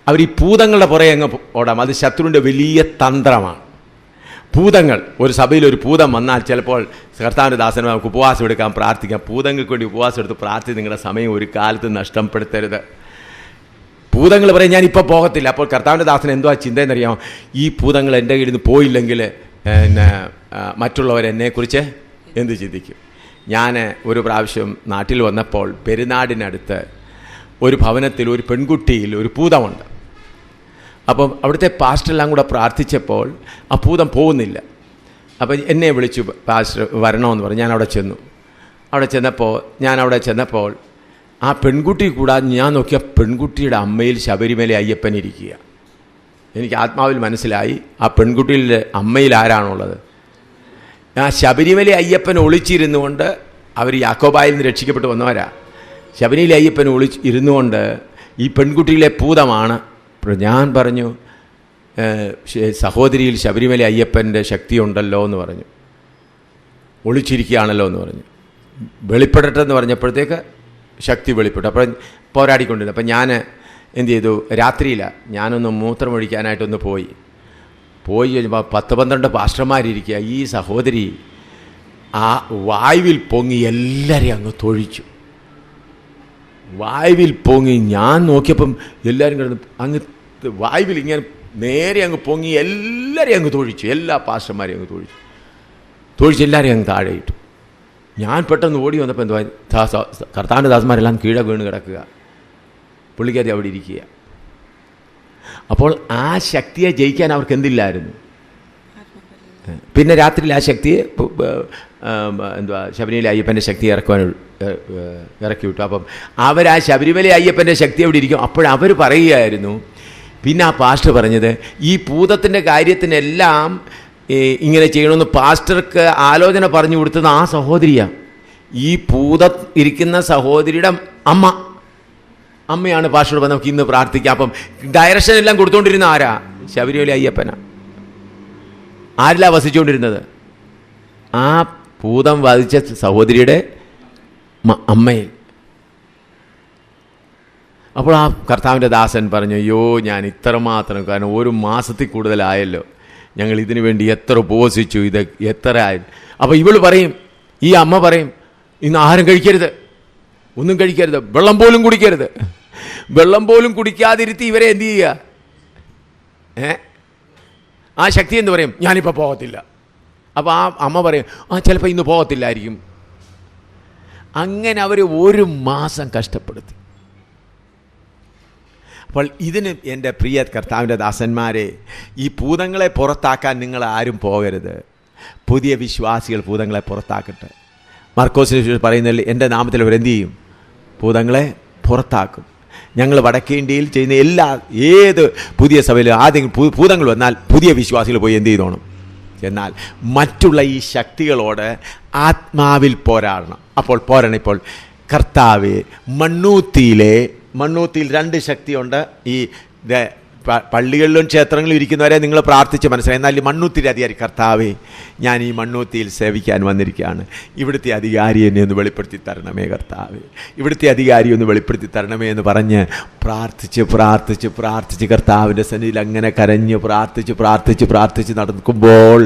അവർ ഈ ഭൂതങ്ങളുടെ പുറകെ അങ്ങ് ഓടാം. അത് ശത്രുവിൻ്റെ വലിയ തന്ത്രമാണ്. ഭൂതങ്ങൾ, ഒരു സഭയിൽ ഒരു ഭൂതം വന്നാൽ ചിലപ്പോൾ കർത്താവിൻ്റെ ദാസന് നമുക്ക് ഉപവാസം എടുക്കാം, പ്രാർത്ഥിക്കാം. ഭൂതങ്ങൾക്ക് വേണ്ടി ഉപവാസം എടുത്ത് പ്രാർത്ഥിച്ച് നിങ്ങളുടെ സമയം ഒരു കാലത്ത് നഷ്ടപ്പെടുത്തരുത്. ഭൂതങ്ങൾ പറയും ഞാനിപ്പോൾ പോകത്തില്ല. അപ്പോൾ കർത്താവിൻ്റെ ദാസന് എന്തുവാ ചിന്തയെന്നറിയാമോ? ഈ ഭൂതങ്ങൾ എൻ്റെ കയ്യിൽ നിന്ന് പോയില്ലെങ്കിൽ മറ്റുള്ളവരെന്നെക്കുറിച്ച് എന്ത് ചിന്തിക്കും? ഞാൻ ഒരു പ്രാവശ്യം നാട്ടിൽ വന്നപ്പോൾ പെരുന്നാടിനടുത്ത് ഒരു ഭവനത്തിൽ ഒരു പെൺകുട്ടിയിൽ ഒരു ഭൂതമുണ്ട്. അപ്പം അവിടുത്തെ പാസ്റ്ററെല്ലാം കൂടെ പ്രാർത്ഥിച്ചപ്പോൾ ആ ഭൂതം പോകുന്നില്ല. അപ്പം എന്നെ വിളിച്ചു, പാസ്റ്റർ വരണമെന്ന് പറഞ്ഞു. ഞാൻ അവിടെ ചെന്നപ്പോൾ ആ പെൺകുട്ടി കൂടാതെ ഞാൻ നോക്കിയ പെൺകുട്ടിയുടെ അമ്മയിൽ ശബരിമല അയ്യപ്പൻ ഇരിക്കുക. എനിക്ക് ആത്മാവിൽ മനസ്സിലായി ആ പെൺകുട്ടിയുടെ അമ്മയിൽ ആരാണുള്ളത്. ആ ശബരിമല അയ്യപ്പൻ ഒളിച്ചിരുന്നുകൊണ്ട് അവർ യാക്കോബായിൽ നിന്ന് രക്ഷിക്കപ്പെട്ട് വന്നവരാ. ശബരിമല അയ്യപ്പൻ ഇരുന്നുകൊണ്ട് ഈ പെൺകുട്ടിയിലെ ഭൂതമാണ്. ഞാൻ പറഞ്ഞു, സഹോദരിയിൽ ശബരിമല അയ്യപ്പൻ്റെ ശക്തിയുണ്ടല്ലോ എന്ന് പറഞ്ഞു, ഒളിച്ചിരിക്കുകയാണല്ലോ എന്ന് പറഞ്ഞു. വെളിപ്പെടട്ടെ എന്ന് പറഞ്ഞപ്പോഴത്തേക്ക് ശക്തി വെളിപ്പെട്ടു. അപ്പോൾ പോരാടിക്കൊണ്ടിരുന്നു. അപ്പം ഞാൻ എന്ത് ചെയ്തു, രാത്രിയിലാണ് ഞാനൊന്ന് മൂത്രമൊഴിക്കാനായിട്ടൊന്ന് പോയി കഴിഞ്ഞപ്പോൾ 10-12 പാസ്റ്റർമാരിയ്ക്കുക. ഈ സഹോദരി ആ വായുവിൽ പൊങ്ങി എല്ലാവരെയും അങ്ങ് തൊഴിച്ചു. വായുവിൽ പൊങ്ങി ഞാൻ നോക്കിയപ്പം എല്ലാവരും കിടന്ന് അങ്ങ് വായുവിൽ ഇങ്ങനെ നേരെ അങ്ങ് പൊങ്ങി എല്ലാവരെയും അങ്ങ് തൊഴിച്ചു. എല്ലാ പാസ്റ്റർമാരെയും അങ്ങ് തൊഴിച്ച് എല്ലാവരെയും അങ്ങ് താഴെ ഇട്ടു. ഞാൻ പെട്ടെന്ന് ഓടി വന്നപ്പോൾ എന്തുവാ, കർത്താവിൻ്റെ ദാസന്മാരെല്ലാം കീഴെ വീണ് കിടക്കുക, പുള്ളിക്കാരി അവിടെ ഇരിക്കുക. അപ്പോൾ ആ ശക്തിയെ ജയിക്കാൻ അവർക്ക് എന്തില്ലായിരുന്നു. പിന്നെ രാത്രിയിൽ ആ ശക്തിയെ ശബരിമല അയ്യപ്പൻ്റെ ശക്തി ഇറക്കി വിട്ടു. അപ്പം ആ ശബരിമല അയ്യപ്പൻ്റെ ശക്തി അവിടെ ഇരിക്കും. അപ്പോഴവർ പറയുകയായിരുന്നു, പിന്നെ ആ പാസ്റ്റർ പറഞ്ഞത്, ഈ ഭൂതത്തിൻ്റെ കാര്യത്തിനെല്ലാം ഇങ്ങനെ ചെയ്യണമെന്ന് പാസ്റ്റർക്ക് ആലോചന പറഞ്ഞു കൊടുത്തത് ആ സഹോദരിയാണ്. ഈ ഭൂതം ഇരിക്കുന്ന സഹോദരിയുടെ അമ്മയാണ് പാസ്റ്റർ പറഞ്ഞത് നമുക്ക് ഇന്ന് പ്രാർത്ഥിക്കാം. അപ്പം ഡയറക്ഷൻ എല്ലാം കൊടുത്തുകൊണ്ടിരുന്ന ആരാ? ശബരിമല അയ്യപ്പനാ. ആരിലാ വസിച്ചുകൊണ്ടിരുന്നത്? ആ ഭൂതം വധിച്ച സഹോദരിയുടെ അമ്മയിൽ. അപ്പോൾ ആ കർത്താവിൻ്റെ ദാസൻ പറഞ്ഞു, അയ്യോ ഞാൻ ഇത്രമാത്രം, കാരണം 1 മാസത്തിൽ കൂടുതലായല്ലോ, ഞങ്ങൾ ഇതിനു വേണ്ടി എത്ര ഉപവസിച്ചു, ഇത് എത്ര ആയി. അപ്പോൾ ഇവള് പറയും, ഈ അമ്മ പറയും, ഇന്ന് ആഹാരം കഴിക്കരുത്, ഒന്നും കഴിക്കരുത്, വെള്ളം പോലും കുടിക്കരുത്. വെള്ളം പോലും കുടിക്കാതിരുത്തി ഇവരെ എന്ത് ചെയ്യുക? ആ ശക്തി എന്ന് പറയും, ഞാനിപ്പോൾ പോകത്തില്ല. അപ്പോൾ ആ അമ്മ പറയും, ചിലപ്പോൾ ഇന്ന് പോകത്തില്ലായിരിക്കും. അങ്ങനെ അവർ 1 മാസം കഷ്ടപ്പെടുത്തി. അപ്പോൾ ഇതിന് എൻ്റെ പ്രിയ കർത്താവിൻ്റെ ദാസന്മാരെ, ഈ ഭൂതങ്ങളെ പുറത്താക്കാൻ നിങ്ങൾ ആരും പോകരുത്. പുതിയ വിശ്വാസികൾ ഭൂതങ്ങളെ പുറത്താക്കട്ടെ. മർക്കോസിന് പറയുന്നതിൽ എൻ്റെ നാമത്തിൽ അവരെന്ത് ചെയ്യും? ഭൂതങ്ങളെ പുറത്താക്കും. ഞങ്ങൾ വടക്കേ ഇന്ത്യയിൽ ചെയ്യുന്ന ഏത് പുതിയ സഭയിൽ ആദ്യം ഭൂതങ്ങൾ വന്നാൽ പുതിയ വിശ്വാസികൾ പോയി എന്ത് ചെയ്തോണം? എന്നാൽ മറ്റുള്ള ഈ ശക്തികളോട് ആത്മാവിൽ പോരാടണം. അപ്പോൾ പോരണം. ഇപ്പോൾ കർത്താവ് മണ്ണൂത്തിയിൽ 2 ശക്തിയുണ്ട്. ഈ പള്ളികളിലും ക്ഷേത്രങ്ങളിലും ഇരിക്കുന്നവരെ നിങ്ങൾ പ്രാർത്ഥിച്ച് മനസ്സിലായി. എന്നാൽ മണ്ണൂത്തിൻ്റെ അധികാരി, കർത്താവേ ഞാൻ ഈ മണ്ണൂത്തിയിൽ സേവിക്കാൻ വന്നിരിക്കുകയാണ്, ഇവിടുത്തെ അധികാരി എന്നെ ഒന്ന് വെളിപ്പെടുത്തി തരണമേ കർത്താവേ, ഇവിടുത്തെ അധികാരി ഒന്ന് വെളിപ്പെടുത്തി തരണമേ എന്ന് പറഞ്ഞ് പ്രാർത്ഥിച്ച് കർത്താവിൻ്റെ സന്നിധിയിൽ അങ്ങനെ കരഞ്ഞ് പ്രാർത്ഥിച്ച് നടക്കുമ്പോൾ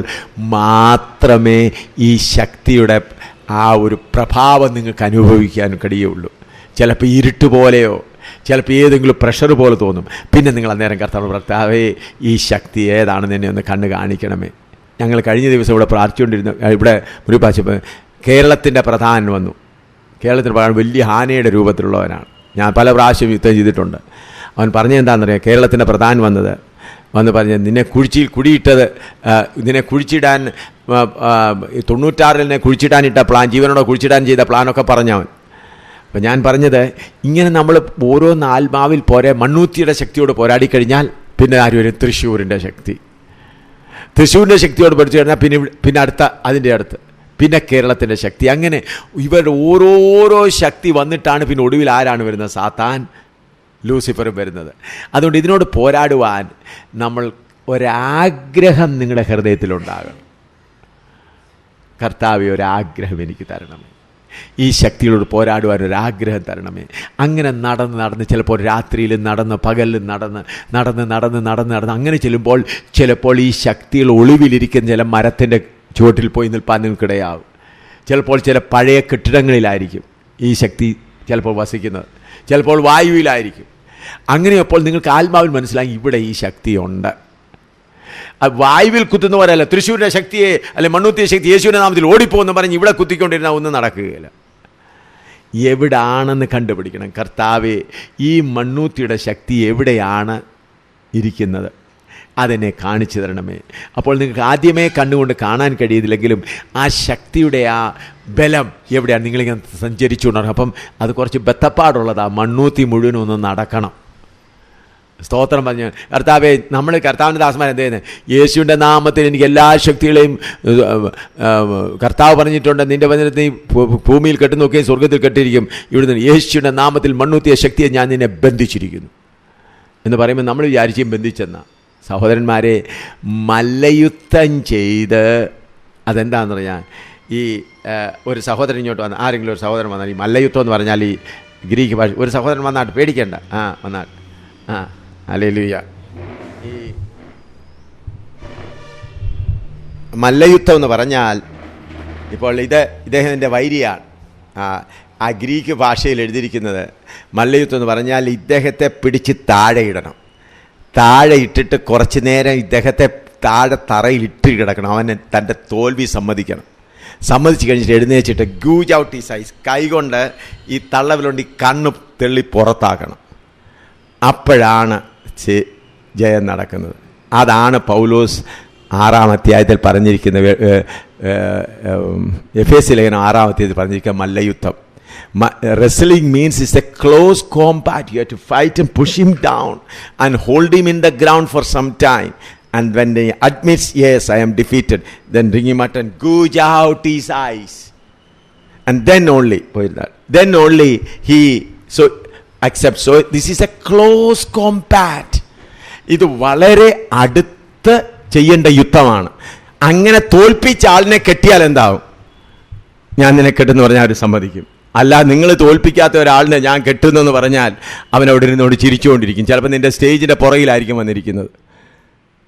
മാത്രമേ ഈ ശക്തിയുടെ ആ ഒരു പ്രഭാവം നിങ്ങൾക്ക് അനുഭവിക്കാൻ കഴിയുള്ളൂ. ചിലപ്പോൾ ഇരുട്ട് പോലെയോ ചിലപ്പോൾ ഏതെങ്കിലും പ്രഷർ പോലെ തോന്നും. പിന്നെ നിങ്ങൾ അന്നേരം കർത്താവേ ഈ ശക്തി ഏതാണെന്ന് എന്നെ ഒന്ന് കണ്ണ് കാണിക്കണമേ. ഞങ്ങൾ കഴിഞ്ഞ ദിവസം ഇവിടെ പ്രാർത്ഥിച്ചുകൊണ്ടിരുന്ന ഇവിടെ ഒരു കേരളത്തിൻ്റെ പ്രധാനൻ വന്നു. കേരളത്തിൻ്റെ പ്രധാന വലിയ ആനയുടെ രൂപത്തിലുള്ളവനാണ്. ഞാൻ പല പ്രാവശ്യം യുദ്ധം ചെയ്തിട്ടുണ്ട്. അവൻ പറഞ്ഞെന്താണെന്നറിയാം, കേരളത്തിൻ്റെ പ്രധാൻ വന്ന് പറഞ്ഞ് നിന്നെ കുഴിച്ചിട്ടത്, നിന്നെ കുഴിച്ചിടാൻ 96 കുഴിച്ചിടാനിട്ട പ്ലാൻ, ജീവനോടെ കുഴിച്ചിടാൻ ചെയ്ത പ്ലാനൊക്കെ പറഞ്ഞവൻ. അപ്പം ഞാൻ പറഞ്ഞത്, ഇങ്ങനെ നമ്മൾ ഓരോന്ന് ആത്മാവിൽ മണ്ണൂത്തിയുടെ ശക്തിയോട് പോരാടിക്കഴിഞ്ഞാൽ പിന്നെ ആര് വരും? തൃശ്ശൂരിൻ്റെ ശക്തിയോട് പഠിച്ചു കഴിഞ്ഞാൽ പിന്നെ അതിൻ്റെ അടുത്ത് പിന്നെ കേരളത്തിൻ്റെ ശക്തി. അങ്ങനെ ഇവരുടെ ഓരോരോ ശക്തി വന്നിട്ടാണ് പിന്നെ ഒടുവിൽ ആരാണ് വരുന്നത്? സാത്താൻ, ലൂസിഫറും വരുന്നത്. അതുകൊണ്ട് ഇതിനോട് പോരാടുവാൻ നമ്മൾ ഒരാഗ്രഹം നിങ്ങളുടെ ഹൃദയത്തിലുണ്ടാകണം. കർത്താവേ, ഒരാഗ്രഹം എനിക്ക് തരണമേ, ഈ ശക്തികളോട് പോരാടുവാൻ ഒരാഗ്രഹം തരണമേ. അങ്ങനെ നടന്ന് ചിലപ്പോൾ രാത്രിയിലും പകലിലും നടന്ന് അങ്ങനെ ചിലപ്പോൾ ഈ ശക്തികൾ ഒളിവിലിരിക്കുന്ന ചില മരത്തിൻ്റെ ചുവട്ടിൽ പോയി നിൽപ്പാൻ നിങ്ങൾക്കിടയാവും. ചിലപ്പോൾ ചില പഴയ കെട്ടിടങ്ങളിലായിരിക്കും ഈ ശക്തി ചിലപ്പോൾ വസിക്കുന്നത്, ചിലപ്പോൾ വായുവിലായിരിക്കും. അങ്ങനെയപ്പോൾ നിങ്ങൾക്ക് ആത്മാവിൽ മനസ്സിലായി ഇവിടെ ഈ ശക്തിയുണ്ട്. വായുവിൽ കുത്തുന്ന പോലെയല്ല. തൃശ്ശൂരിൻ്റെ ശക്തിയെ അല്ലെ മണ്ണൂത്തിയ ശക്തി യേശുവിൻ്റെ നാമത്തിൽ ഓടിപ്പോകുന്ന പറഞ്ഞ് ഇവിടെ കുത്തിക്കൊണ്ടിരുന്നാൽ ഒന്നും നടക്കുകയില്ല. എവിടാണെന്ന് കണ്ടുപിടിക്കണം. കർത്താവേ, ഈ മണ്ണൂത്തിയുടെ ശക്തി എവിടെയാണ് ഇരിക്കുന്നത്? അതെന്നെ കാണിച്ചു തരണമേ. അപ്പോൾ നിങ്ങൾക്ക് ആദ്യമേ കണ്ണുകൊണ്ട് കാണാൻ കഴിയുന്നില്ലെങ്കിലും ആ ശക്തിയുടെ ആ ബലം എവിടെയാണ് നിങ്ങളിങ്ങനെ സഞ്ചരിച്ചുകൊണ്ടിരിക്കും. അപ്പം അത് കുറച്ച് ബത്തപ്പാടുള്ളതാണ്. മണ്ണൂത്തി മുഴുവനും ഒന്ന് നടക്കണം. സ്തോത്രം പറഞ്ഞു. കർത്താവേ, നമ്മൾ കർത്താവിൻ്റെ ദാസന്മാർ എന്ത് ചെയ്യുന്നത്? യേശുവിൻ്റെ നാമത്തിൽ എനിക്ക് എല്ലാ ശക്തികളെയും കർത്താവ് പറഞ്ഞിട്ടുണ്ട്, നിൻ്റെ വചനത്തിൽ ഭൂമിയിൽ കെട്ടി നോക്കുകയും സ്വർഗത്തിൽ കെട്ടിയിരിക്കും. ഇവിടുന്ന് യേശുവിൻ്റെ നാമത്തിൽ മണ്ണൂത്തിയ ശക്തിയെ ഞാൻ നിന്നെ ബന്ധിച്ചിരിക്കുന്നു എന്ന് പറയുമ്പോൾ നമ്മൾ വിചാരിച്ചും ബന്ധിച്ചെന്നാ. സഹോദരന്മാരെ, മല്ലയുദ്ധം ചെയ്ത് അതെന്താണെന്ന് പറഞ്ഞാൽ, ഈ ഒരു സഹോദരൻ ഇങ്ങോട്ട് വന്ന്, ആരെങ്കിലും ഒരു സഹോദരൻ വന്നാൽ, ഈ മല്ലയുദ്ധം എന്ന് പറഞ്ഞാൽ ഈ ഗ്രീക്ക് ഭാഷ, ഒരു സഹോദരൻ വന്നാട്ട് പേടിക്കണ്ട, വന്നാട്ട് ഹല്ലേലൂയ. ഈ മല്ലയുദ്ധം എന്ന് പറഞ്ഞാൽ, ഇപ്പോൾ ഇദ്ദേഹത്തിൻ്റെ വൈരിയാണ്. ആ ഗ്രീക്ക് ഭാഷയിൽ എഴുതിയിരിക്കുന്നത് മല്ലയുദ്ധം എന്ന് പറഞ്ഞാൽ ഇദ്ദേഹത്തെ പിടിച്ച് താഴെ ഇടണം. താഴെ ഇട്ടിട്ട് കുറച്ച് നേരം ഇദ്ദേഹത്തെ താഴെ തറയിൽ ഇട്ട് കിടക്കണം. അവന് തൻ്റെ തോൽവി സമ്മതിക്കണം. സമ്മതിച്ച് കഴിഞ്ഞിട്ട് എഴുന്നേച്ചിട്ട് ഗൂജ് ഔട്ട് ഈ സൈസ്, കൈകൊണ്ട് ഈ തള്ളവിലുണ്ട് ഈ കണ്ണ് തെള്ളി പുറത്താക്കണം. അപ്പോഴാണ് ജയം നടക്കുന്നത്. അതാണ് പൗലോസ് 6-ാം അധ്യായത്തിൽ പറഞ്ഞിരിക്കുന്ന, എഫേസ്യ ലേഖനം 6-ാം അധ്യായത്തിൽ പറഞ്ഞിരിക്കുന്ന മല്ലയുദ്ധം. Wrestling means it's a close combat. You have to fight and push him down and hold him in the ground for some time. And when he admits, yes, I am defeated, then bring him out and gouge out his eyes. And then only he accepts. So this is a close combat. ഇത് വളരെ അടുത്ത് ചെയ്യേണ്ട യുദ്ധമാണ്. അങ്ങനെ തോൽപ്പിച്ച ആളിനെ കെട്ടിയാൽ എന്താവും? ഞാൻ നിന്നെ കെട്ടെന്ന് പറഞ്ഞാൽ അവർ സമ്മതിക്കും. അല്ല, നിങ്ങൾ തോൽപ്പിക്കാത്ത ഒരാളിനെ ഞാൻ കെട്ടുന്നെന്ന് പറഞ്ഞാൽ അവൻ അവിടെ ഇരുന്നോട് ചിരിച്ചുകൊണ്ടിരിക്കും. ചിലപ്പോൾ നിൻ്റെ സ്റ്റേജിൻ്റെ പുറകിലായിരിക്കും വന്നിരിക്കുന്നത്.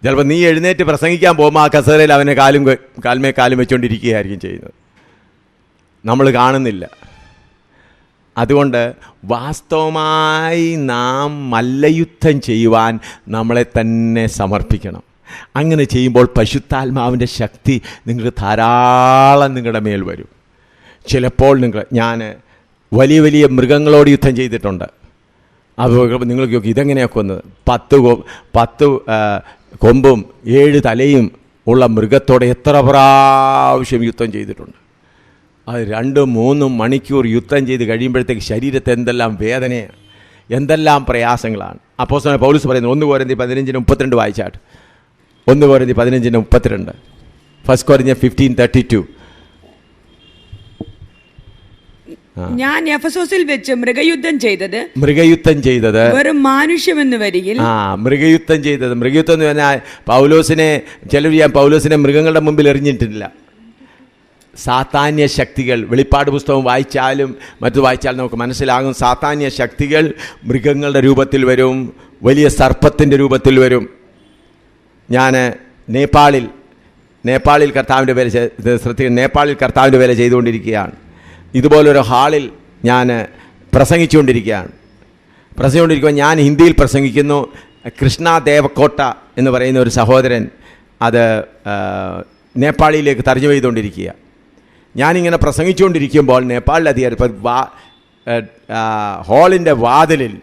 ചിലപ്പോൾ നീ എഴുന്നേറ്റ് പ്രസംഗിക്കാൻ പോകുമ്പോൾ ആ കസേരയിൽ അവനെ കാൽമേ കാലും വെച്ചുകൊണ്ടിരിക്കുകയായിരിക്കും ചെയ്യുന്നത്. നമ്മൾ കാണുന്നില്ല. അതുകൊണ്ട് വാസ്തവമായി നാം മല്ലയുദ്ധം ചെയ്യുവാൻ നമ്മളെ തന്നെ സമർപ്പിക്കണം. അങ്ങനെ ചെയ്യുമ്പോൾ പരിശുദ്ധാത്മാവിൻ്റെ ശക്തി നിങ്ങൾക്ക് ധാരാളം നിങ്ങളുടെ മേൽ വരും. ചിലപ്പോൾ ഞാൻ വലിയ വലിയ മൃഗങ്ങളോട് യുദ്ധം ചെയ്തിട്ടുണ്ട്. അപ്പോൾ നിങ്ങൾക്ക് ഇതെങ്ങനെയൊക്കെ വന്നത്? 10 കൊമ്പും 7 തലയും ഉള്ള മൃഗത്തോടെ എത്ര പ്രാവശ്യം യുദ്ധം ചെയ്തിട്ടുണ്ട്. അത് 2-3 മണിക്കൂർ യുദ്ധം ചെയ്ത് കഴിയുമ്പോഴത്തേക്ക് ശരീരത്തെ എന്തെല്ലാം വേദനയാണ്, എന്തെല്ലാം പ്രയാസങ്ങളാണ്. അപ്പോസ്തലനായ പൗലോസ് പറയുന്നത് 1 കൊരിന്ത്യർ 15:32 വായിച്ചാട്ട്. 1 കൊരിന്ത്യർ 15:32, 1 കൊരിന്ത്യർ 15:32. ഞാൻ എഫെസോസിൽ വെച്ച് മൃഗയുദ്ധം ചെയ്തത് വെറും മാനുഷ്യമെന്ന് വരികിൽ. മൃഗയുദ്ധം ചെയ്തത്, മൃഗയുദ്ധം എന്ന് പറഞ്ഞാൽ പൗലോസിനെ മൃഗങ്ങളുടെ മുമ്പിൽ എറിഞ്ഞിട്ടില്ല. സാത്താന്യ ശക്തികൾ, വെളിപ്പാട് പുസ്തകം വായിച്ചാലും മറ്റു വായിച്ചാലും നമുക്ക് മനസ്സിലാകും. സാത്താന്യ ശക്തികൾ മൃഗങ്ങളുടെ രൂപത്തിൽ വരും, വലിയ സർപ്പത്തിൻ്റെ രൂപത്തിൽ വരും. ഞാൻ നേപ്പാളിൽ കർത്താവിൻ്റെ വേല ചെയ്തുകൊണ്ടിരിക്കുകയാണ്. ഇതുപോലൊരു ഹാളിൽ ഞാൻ പ്രസംഗിച്ചുകൊണ്ടിരിക്കുമ്പോൾ ഞാൻ ഹിന്ദിയിൽ പ്രസംഗിക്കുന്നു. കൃഷ്ണ ദേവക്കോട്ട എന്ന് പറയുന്ന ഒരു സഹോദരൻ അത് നേപ്പാളിയിലേക്ക് തർജ്ജമ ചെയ്തുകൊണ്ടിരിക്കുക. ഞാനിങ്ങനെ പ്രസംഗിച്ചുകൊണ്ടിരിക്കുമ്പോൾ നേപ്പാളിലെ അധികാരി ഹാളിൻ്റെ വാതിലിൽ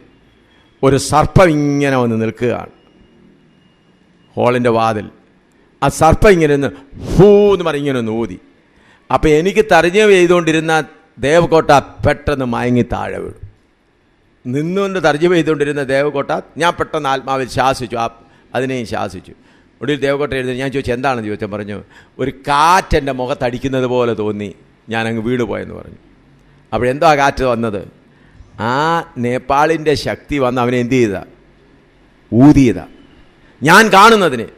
ഒരു സർപ്പം ഇങ്ങനെ വന്ന് നിൽക്കുകയാണ്. ഹാളിൻ്റെ വാതിൽ ആ സർപ്പം ഇങ്ങനെ ഒന്ന് എന്ന് പറഞ്ഞ് ഇങ്ങനെ ഒന്ന് ഊതി. അപ്പോൾ എനിക്ക് തർജ്ജമ ചെയ്തുകൊണ്ടിരുന്ന ദേവക്കോട്ട പെട്ടെന്ന് മയങ്ങി താഴെ വീഴും. നിന്നുകൊണ്ട് തർജ്ജമ ചെയ്തുകൊണ്ടിരുന്ന ദേവക്കോട്ട ഞാൻ പെട്ടെന്ന് ആത്മാവിൽ ശാസിച്ചു, അതിനെയും ശാസിച്ചു. ഒടുവിൽ ദേവക്കോട്ട എഴുതി. ഞാൻ ചോദിച്ചു എന്താണെന്ന് ചോദിച്ചാൽ പറഞ്ഞു, ഒരു കാറ്റെൻ്റെ മുഖത്തടിക്കുന്നത് പോലെ തോന്നി, ഞാനങ്ങ് വീട് പോയെന്ന് പറഞ്ഞു. അപ്പോഴെന്തോ ആ കാറ്റ് വന്നത്? ആ നേപ്പാളിൻ്റെ ശക്തി വന്ന് അവനെ എന്ത് ചെയ്താ? ഊതിയതാ, ഞാൻ കാണുന്നതിന്.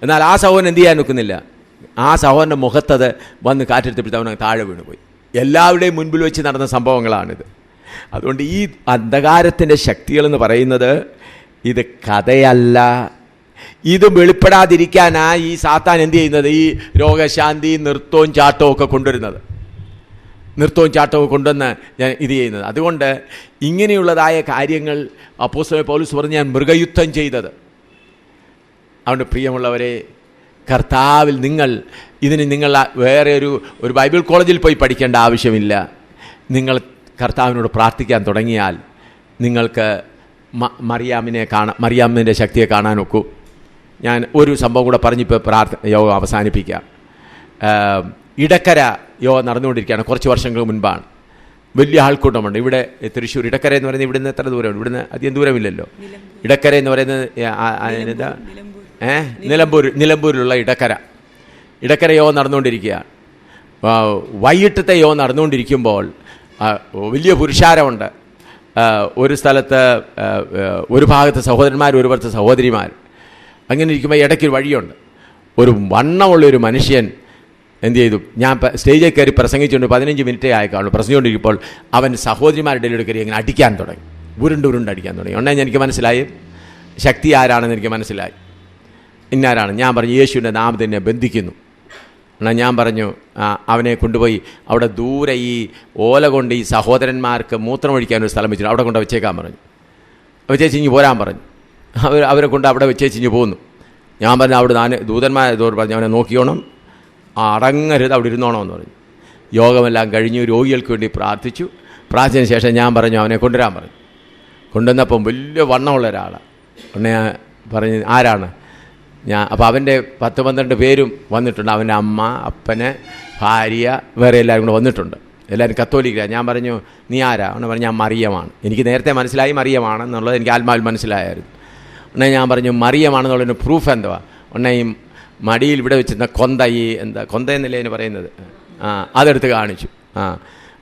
എന്നാൽ ആ സഹോദരൻ എന്ത് ചെയ്യാൻ നിൽക്കുന്നില്ല. ആ സഹോദരൻ്റെ മുഖത്തത് വന്ന് കാറ്റെടുത്തപ്പോഴത്തെ അവൻ താഴെ വീണുപോയി. എല്ലാവരുടെയും മുൻപിൽ വെച്ച് നടന്ന സംഭവങ്ങളാണിത്. അതുകൊണ്ട് ഈ അന്ധകാരത്തിൻ്റെ ശക്തികളെന്ന് പറയുന്നത് ഇത് കഥയല്ല. ഇത് വെളിപ്പെടാതിരിക്കാനാണ് ഈ സാത്താൻ എന്ത് ചെയ്യുന്നത്? ഈ രോഗശാന്തി, നൃത്തവും ചാട്ടവും ഒക്കെ കൊണ്ടുവരുന്നത്. കൊണ്ടുവന്ന് ഞാൻ ഇത് ചെയ്യുന്നത്. അതുകൊണ്ട് ഇങ്ങനെയുള്ളതായ കാര്യങ്ങൾ അപ്പോസ്തലൻ പൗലോസ് പറഞ്ഞ് ഞാൻ മൃഗയുദ്ധം ചെയ്തത്. അതുകൊണ്ട് പ്രിയമുള്ളവരെ, കർത്താവിൽ നിങ്ങൾ വേറെ ഒരു ബൈബിൾ കോളേജിൽ പോയി പഠിക്കേണ്ട ആവശ്യമില്ല. നിങ്ങൾ കർത്താവിനോട് പ്രാർത്ഥിക്കാൻ തുടങ്ങിയാൽ നിങ്ങൾക്ക് മറിയാമിൻ്റെ ശക്തിയെ കാണാൻ ഒക്കും. ഞാൻ ഒരു സംഭവം കൂടെ പറഞ്ഞിപ്പോൾ യോഗം അവസാനിപ്പിക്കാം. ഇടക്കര യോഗം നടന്നുകൊണ്ടിരിക്കുകയാണ്. കുറച്ച് വർഷങ്ങൾക്ക് മുൻപാണ്. വലിയ ആൾക്കൂട്ടമുണ്ട്. ഇവിടെ തൃശ്ശൂർ ഇടക്കര എന്ന് പറയുന്നത് ഇവിടുന്ന് എത്ര ദൂരമുണ്ട്? ഇവിടുന്ന് അധികം ദൂരമില്ലല്ലോ. ഇടക്കര എന്ന് പറയുന്നത് എന്താ, നിലമ്പൂരിലുള്ള ഇടക്കര യോഗം നടന്നുകൊണ്ടിരിക്കുകയാണ്. വൈകിട്ടത്തെ യോഗം നടന്നുകൊണ്ടിരിക്കുമ്പോൾ വലിയ പുരുഷാരമുണ്ട്. ഒരു സ്ഥലത്ത് ഒരു ഭാഗത്ത് സഹോദരന്മാർ, ഒരു ഭാഗത്ത് സഹോദരിമാർ. അങ്ങനെ ഇരിക്കുമ്പോൾ ഇടയ്ക്കൊരു വഴിയുണ്ട്. ഒരു വണ്ണമുള്ളൊരു മനുഷ്യൻ എന്ത് ചെയ്തു, ഞാൻ സ്റ്റേജിൽ കയറി പ്രസംഗിച്ചുകൊണ്ട് 15 മിനിറ്റേ ആയിക്കാണുള്ളൂ. പ്രസംഗിച്ചുകൊണ്ടിരിക്കുമ്പോൾ അവൻ സഹോദരിമാരുടെ ഇടയിൽ കയറി അങ്ങനെ അടിക്കാൻ തുടങ്ങി. ഉരുണ്ട് അടിക്കാൻ തുടങ്ങി. ഉടനെ എനിക്ക് മനസ്സിലായി ശക്തി ആരാണെന്ന് എനിക്ക് മനസ്സിലായി. ഇന്നാരാണ്. ഞാൻ പറഞ്ഞു യേശുവിൻ്റെ നാമത്തിൽ എന്നെ ബന്ധിക്കുന്നു. എന്നാൽ ഞാൻ പറഞ്ഞു അവനെ കൊണ്ടുപോയി അവിടെ ദൂരെ ഈ ഓല കൊണ്ട് ഈ സഹോദരന്മാർക്ക് മൂത്രമൊഴിക്കാനൊരു സ്ഥലം വെച്ചിട്ട് അവിടെ കൊണ്ട് വെച്ചേക്കാൻ പറഞ്ഞു. വെച്ചേച്ചിഞ്ഞ് പോരാൻ പറഞ്ഞു. അവരെ കൊണ്ട് അവിടെ വെച്ചേച്ചിഞ്ഞ് പോന്നു. ഞാൻ പറഞ്ഞു അവിടെ ദൂതന്മാർ പറഞ്ഞു അവനെ നോക്കിയോണം, അടങ്ങരുത്, അവിടെ ഇരുന്നോണമെന്ന് പറഞ്ഞു. യോഗമെല്ലാം കഴിഞ്ഞു. രോഗികൾക്ക് വേണ്ടി പ്രാർത്ഥിച്ചതിന് ശേഷം ഞാൻ പറഞ്ഞു അവനെ കൊണ്ടുവരാൻ പറഞ്ഞു. കൊണ്ടുവന്നപ്പം വലിയ വണ്ണമുള്ള ഒരാളാണ്. ഉടനെ പറഞ്ഞ് ആരാണ് ഞാൻ. അപ്പോൾ അവൻ്റെ 10-12 പേരും വന്നിട്ടുണ്ട്. അവൻ്റെ അമ്മ, അപ്പന്, ഭാര്യ, വേറെ എല്ലാവരും കൂടെ വന്നിട്ടുണ്ട്. എല്ലാവരും കത്തോലിക്കലാണ്. ഞാൻ പറഞ്ഞു നീ ആരാ? അവനെ പറഞ്ഞു ഞാൻ മറിയമാണ്. എനിക്ക് നേരത്തെ മനസ്സിലായി മറിയമാണെന്നുള്ളത് എനിക്ക് ആത്മാവിൽ മനസ്സിലായിരുന്നു. ഉടനെ ഞാൻ പറഞ്ഞു മറിയമാണെന്നുള്ളതിന് പ്രൂഫ് എന്തുവാ? ഉടനെ ഈ മടിയിൽ ഇവിടെ വെച്ചിരുന്ന കൊന്ത എന്നല്ലേ അതിന് പറയുന്നത്, അതെടുത്ത് കാണിച്ചു.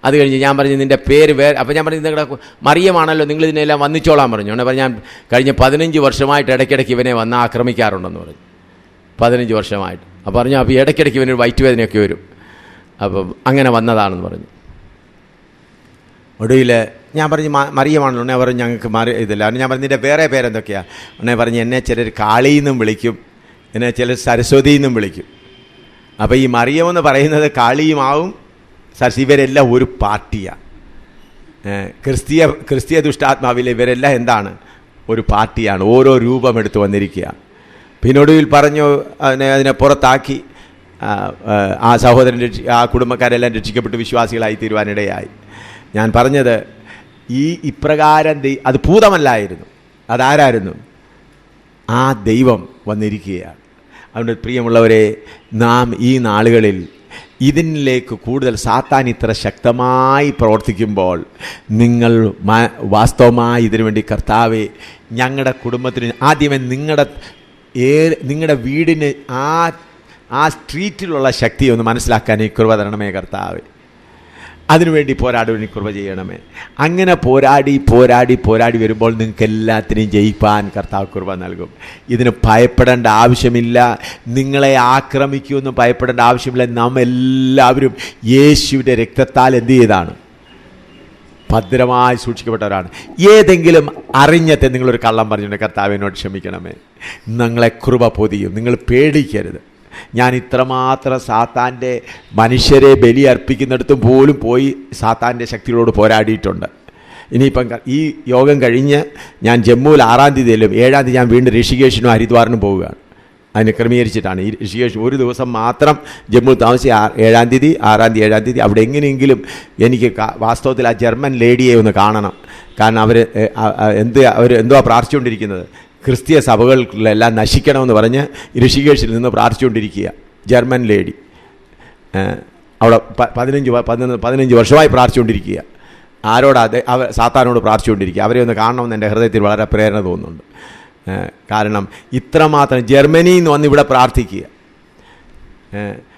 അത് കഴിഞ്ഞ് ഞാൻ പറഞ്ഞു നിൻ്റെ പേര് വേറെ. അപ്പോൾ ഞാൻ പറഞ്ഞു നിങ്ങളുടെ മറിയമാണല്ലോ, നിങ്ങൾ ഇതിനെല്ലാം വന്നിച്ചോളാൻ പറഞ്ഞു. ഉടനെ പറഞ്ഞു ഞാൻ കഴിഞ്ഞ 15 വർഷമായിട്ട് ഇടയ്ക്കിടയ്ക്ക് ഇവനെ വന്ന് ആക്രമിക്കാറുണ്ടെന്ന് പറഞ്ഞു. 15 വർഷമായിട്ട്. അപ്പോൾ പറഞ്ഞു അപ്പോൾ ഇടയ്ക്കിടയ്ക്ക് ഇവനൊരു വയറ്റുവേദനയൊക്കെ വരും. അപ്പം അങ്ങനെ വന്നതാണെന്ന് പറഞ്ഞു. ഒടുവിൽ ഞാൻ പറഞ്ഞു മറിയമാണല്ലോ. ഉടനെ പറഞ്ഞു ഞങ്ങൾക്ക് ഇതില്ല. ഞാൻ പറഞ്ഞു നിൻ്റെ വേറെ പേരെന്തൊക്കെയാണ്? ഉടനെ പറഞ്ഞു എന്നെ ചിലർ കാളിയെന്നും വിളിക്കും, എന്നെ ചിലർ സരസ്വതിയെന്നും വിളിക്കും. അപ്പോൾ ഈ മറിയമെന്ന് പറയുന്നത് കാളിയുമാവും ഇവരെല്ലാം ഒരു പാർട്ടിയാണ്. ക്രിസ്തീയ ദുഷ്ടാത്മാവിലെ ഇവരെല്ലാം എന്താണ്? ഒരു പാർട്ടിയാണ്. ഓരോ രൂപമെടുത്ത് വന്നിരിക്കുകയാണ്. പിന്നൊടുവിൽ പറഞ്ഞു അതിനെ പുറത്താക്കി. ആ സഹോദരൻ ആ കുടുംബക്കാരെല്ലാം രക്ഷിക്കപ്പെട്ട് വിശ്വാസികളായി തീരുവാനിടയായി. ഞാൻ പറഞ്ഞത് ഇപ്രകാരം അത് ഭൂതമല്ലായിരുന്നു, അതാരായിരുന്നു? ആ ദൈവം വന്നിരിക്കുകയാണ്. അതുകൊണ്ട് പ്രിയമുള്ളവരെ, നാം ഈ നാളുകളിൽ ഇതിലേക്ക് കൂടുതൽ സാത്താൻ ഇത്ര ശക്തമായി പ്രവർത്തിക്കുമ്പോൾ നിങ്ങൾ വാസ്തവമായി ഇതിനു വേണ്ടി കർത്താവെ ഞങ്ങളുടെ കുടുംബത്തിന് ആദ്യമേ നിങ്ങളുടെ വീടിന് ആ സ്ട്രീറ്റിലുള്ള ശക്തി ഒന്ന് മനസ്സിലാക്കാൻ ഈ കൃപ തരണമേ കർത്താവെ. അതിനുവേണ്ടി പോരാടുവാൻ കൃപ ചെയ്യണമേ. അങ്ങനെ പോരാടി വരുമ്പോൾ നിങ്ങൾക്ക് എല്ലാത്തിനെയും ജയിപ്പാൻ കർത്താവ് കൃപ നൽകും. ഇതിന് ഭയപ്പെടേണ്ട ആവശ്യമില്ല. നിങ്ങളെ ആക്രമിക്കുമെന്ന് ഭയപ്പെടേണ്ട ആവശ്യമില്ല. നാം എല്ലാവരും യേശുവിൻ്റെ രക്തത്താൽ എന്ത് ചെയ്താണ്? ഭദ്രമായി സൂക്ഷിക്കപ്പെട്ടവരാണ്. ഏതെങ്കിലും അറിഞ്ഞത്തെ നിങ്ങളൊരു കള്ളം പറഞ്ഞിട്ടുണ്ട്, കർത്താവിനോട് ക്ഷമിക്കണമേ. നിങ്ങളെ കൃപ പൊതിയും. നിങ്ങൾ പേടിക്കരുത്. ഞാൻ ഇത്രമാത്രം സാത്താൻ്റെ മനുഷ്യരെ ബലി അർപ്പിക്കുന്നിടത്തും പോലും പോയി സാത്താൻ്റെ ശക്തികളോട് പോരാടിയിട്ടുണ്ട്. ഇനിയിപ്പം ഈ യോഗം കഴിഞ്ഞ് ഞാൻ ജമ്മുവിൽ 6-ാം തീയതിയിലും 7-ാം തീയതി ഞാൻ വീണ്ടും ഋഷികേശിനും ഹരിദ്വാറിനും പോവുകയാണ്. അതിന് ക്രമീകരിച്ചിട്ടാണ്. ഈ ഋഷികേശ് ഒരു ദിവസം മാത്രം ജമ്മുവിൽ താമസിച്ച് 7-ാം തീയതി 6-ാം തീയതി 7-ാം തീയതി അവിടെ എങ്ങനെയെങ്കിലും എനിക്ക് വാസ്തവത്തിൽ ആ ജർമ്മൻ ലേഡിയെ ഒന്ന് കാണണം. കാരണം അവർ എന്തുവാ പ്രാർത്ഥിച്ചുകൊണ്ടിരിക്കുന്നത്? ക്രിസ്തീയ സഭകളിലെല്ലാം നശിക്കണമെന്ന് പറഞ്ഞ് ഋഷികേശിൽ നിന്ന് പ്രാർത്ഥിച്ചുകൊണ്ടിരിക്കുക ജർമ്മൻ ലേഡി. അവിടെ 15 വർഷമായി പ്രാർത്ഥിച്ചുകൊണ്ടിരിക്കുക. സാത്താനോട് പ്രാർത്ഥിച്ചുകൊണ്ടിരിക്കുക. അവരെ ഒന്ന് കാണണമെന്ന് എൻ്റെ ഹൃദയത്തിൽ വളരെ പ്രേരണ തോന്നുന്നുണ്ട്. കാരണം ഇത്രമാത്രം ജർമ്മനിയിൽ നിന്ന് വന്ന് ഇവിടെ പ്രാർത്ഥിക്കുക.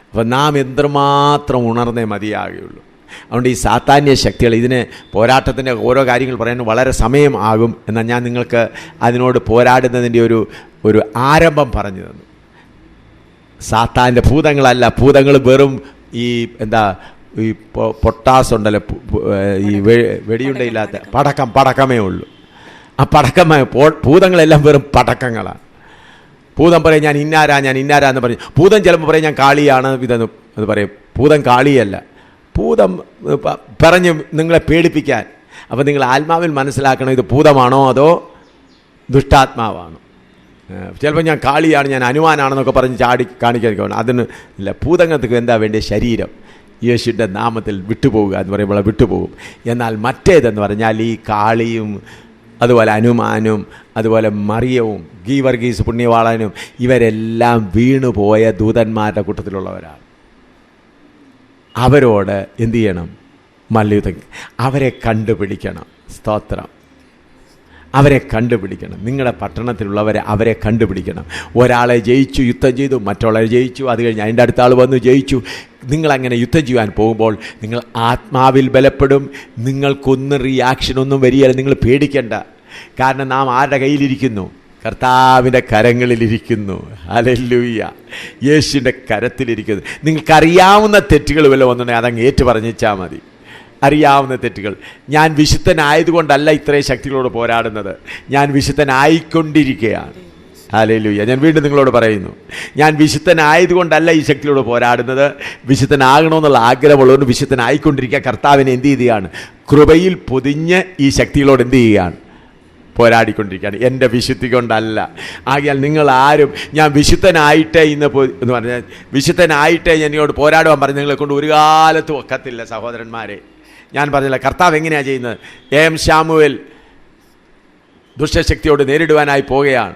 അപ്പം നാം എന്തുമാത്രം ഉണർന്നേ മതിയാകുകയുള്ളൂ. അതുകൊണ്ട് ഈ സാത്താന്യ ശക്തികൾ ഇതിന് പോരാട്ടത്തിൻ്റെ ഓരോ കാര്യങ്ങൾ പറയാൻ വളരെ സമയം ആകും. എന്നാൽ ഞാൻ നിങ്ങൾക്ക് അതിനോട് പോരാടുന്നതിൻ്റെ ഒരു ആരംഭം പറഞ്ഞു തന്നു. സാത്താൻ്റെ ഭൂതങ്ങളല്ല, ഭൂതങ്ങൾ വെറും ഈ പൊട്ടാസ് ഉണ്ടല്ലോ, ഈ വെടിയുണ്ടയില്ലാത്ത പടക്കമേ ഉള്ളൂ. ആ ഭൂതങ്ങളെല്ലാം വെറും പടക്കങ്ങളാണ്. ഭൂതം പറയും ഞാൻ ഇന്നാരാന്ന് പറയും. ഭൂതം ചിലപ്പോൾ പറയും ഞാൻ കാളിയാണ് ഇതെന്ന് അത് പറയും. ഭൂതം കാളിയല്ല. ഭൂതം പറഞ്ഞ് നിങ്ങളെ പേടിപ്പിക്കാൻ. അപ്പോൾ നിങ്ങൾ ആത്മാവിൽ മനസ്സിലാക്കണം ഇത് ഭൂതമാണോ അതോ ദുഷ്ടാത്മാവാണോ. ചിലപ്പോൾ ഞാൻ കാളിയാണ്, ഞാൻ ഹനുമാനാണെന്നൊക്കെ പറഞ്ഞ് കാണിക്കാൻ അതിന് ഇല്ല. ഭൂതങ്ങൾക്ക് എന്താ വേണ്ടിയ? ശരീരം. യേശുവിൻ്റെ നാമത്തിൽ വിട്ടുപോവുക എന്ന് പറയുമ്പോൾ വിട്ടുപോകും. എന്നാൽ മറ്റേതെന്ന് പറഞ്ഞാൽ ഈ കാളിയും അതുപോലെ അനുമാനും അതുപോലെ മറിയവും ഗീവർഗീസ് പുണ്യവാളനും ഇവരെല്ലാം വീണുപോയ ദൂതന്മാരുടെ കൂട്ടത്തിലുള്ളവരാണ്. അവരോട് എന്തു ചെയ്യണം? മല്ലയുദ്ധം. അവരെ കണ്ടുപിടിക്കണം. സ്തോത്രം. അവരെ കണ്ടുപിടിക്കണം. നിങ്ങളുടെ പട്ടണത്തിലുള്ളവരെ അവരെ കണ്ടുപിടിക്കണം. ഒരാളെ ജയിച്ചു, യുദ്ധം ചെയ്തു, മറ്റുള്ളവരെ ജയിച്ചു, അത് കഴിഞ്ഞ് അതിൻ്റെ അടുത്ത ആൾ വന്നു ജയിച്ചു. നിങ്ങളങ്ങനെ യുദ്ധം ചെയ്യാൻ പോകുമ്പോൾ നിങ്ങൾ ആത്മാവിൽ ബലപ്പെടും. നിങ്ങൾക്കൊന്നും റിയാക്ഷനൊന്നും വരികയില്ല. നിങ്ങൾ പേടിക്കണ്ട. കാരണം നാം ആരുടെ കയ്യിലിരിക്കുന്നു? കർത്താവിൻ്റെ കരങ്ങളിലിരിക്കുന്നു. ഹല്ലേലൂയ. യേശുവിൻ്റെ കരത്തിലിരിക്കുന്നു. നിങ്ങൾക്കറിയാവുന്ന തെറ്റുകൾ വല്ലതും വന്നിട്ടുണ്ടെങ്കിൽ അതങ്ങ് ഏറ്റു പറഞ്ഞാൽ മതി. അറിയാവുന്ന തെറ്റുകൾ. ഞാൻ വിശുദ്ധനായതുകൊണ്ടല്ല ഇത്രയും ശക്തികളോട് പോരാടുന്നത്, ഞാൻ വിശുദ്ധനായിക്കൊണ്ടിരിക്കുകയാണ്. ഹല്ലേലൂയ. ഞാൻ വീണ്ടും നിങ്ങളോട് പറയുന്നു, ഞാൻ വിശുദ്ധനായതുകൊണ്ടല്ല ഈ ശക്തിയോട് പോരാടുന്നത്, വിശുദ്ധനാകണമെന്നുള്ള ആഗ്രഹമുള്ളതുകൊണ്ട് വിശുദ്ധനായിക്കൊണ്ടിരിക്കുക. കർത്താവിനെ എന്ത് ചെയ്യുകയാണ്? കൃപയിൽ പൊതിഞ്ഞ് ഈ ശക്തികളോട് എന്ത് ചെയ്യുകയാണ്? പോരാടിക്കൊണ്ടിരിക്കുകയാണ്. എൻ്റെ വിശുദ്ധി കൊണ്ടല്ല. ആകയാൽ നിങ്ങൾ ആരും ഞാൻ വിശുദ്ധനായിട്ടേ എന്ന് പറഞ്ഞാൽ വിശുദ്ധനായിട്ടേ എന്നോട് പോരാടുവാൻ പറഞ്ഞ് നിങ്ങളെ കൊണ്ട് ഒരു കാലത്തും ഒക്കത്തില്ല സഹോദരന്മാരെ. ഞാൻ പറഞ്ഞില്ല, കർത്താവ് എങ്ങനെയാണ് ചെയ്യുന്നത്? എം ശാമുവേൽ ദുഷ്ടശക്തിയോട് നേരിടുവാനായി പോവുകയാണ്.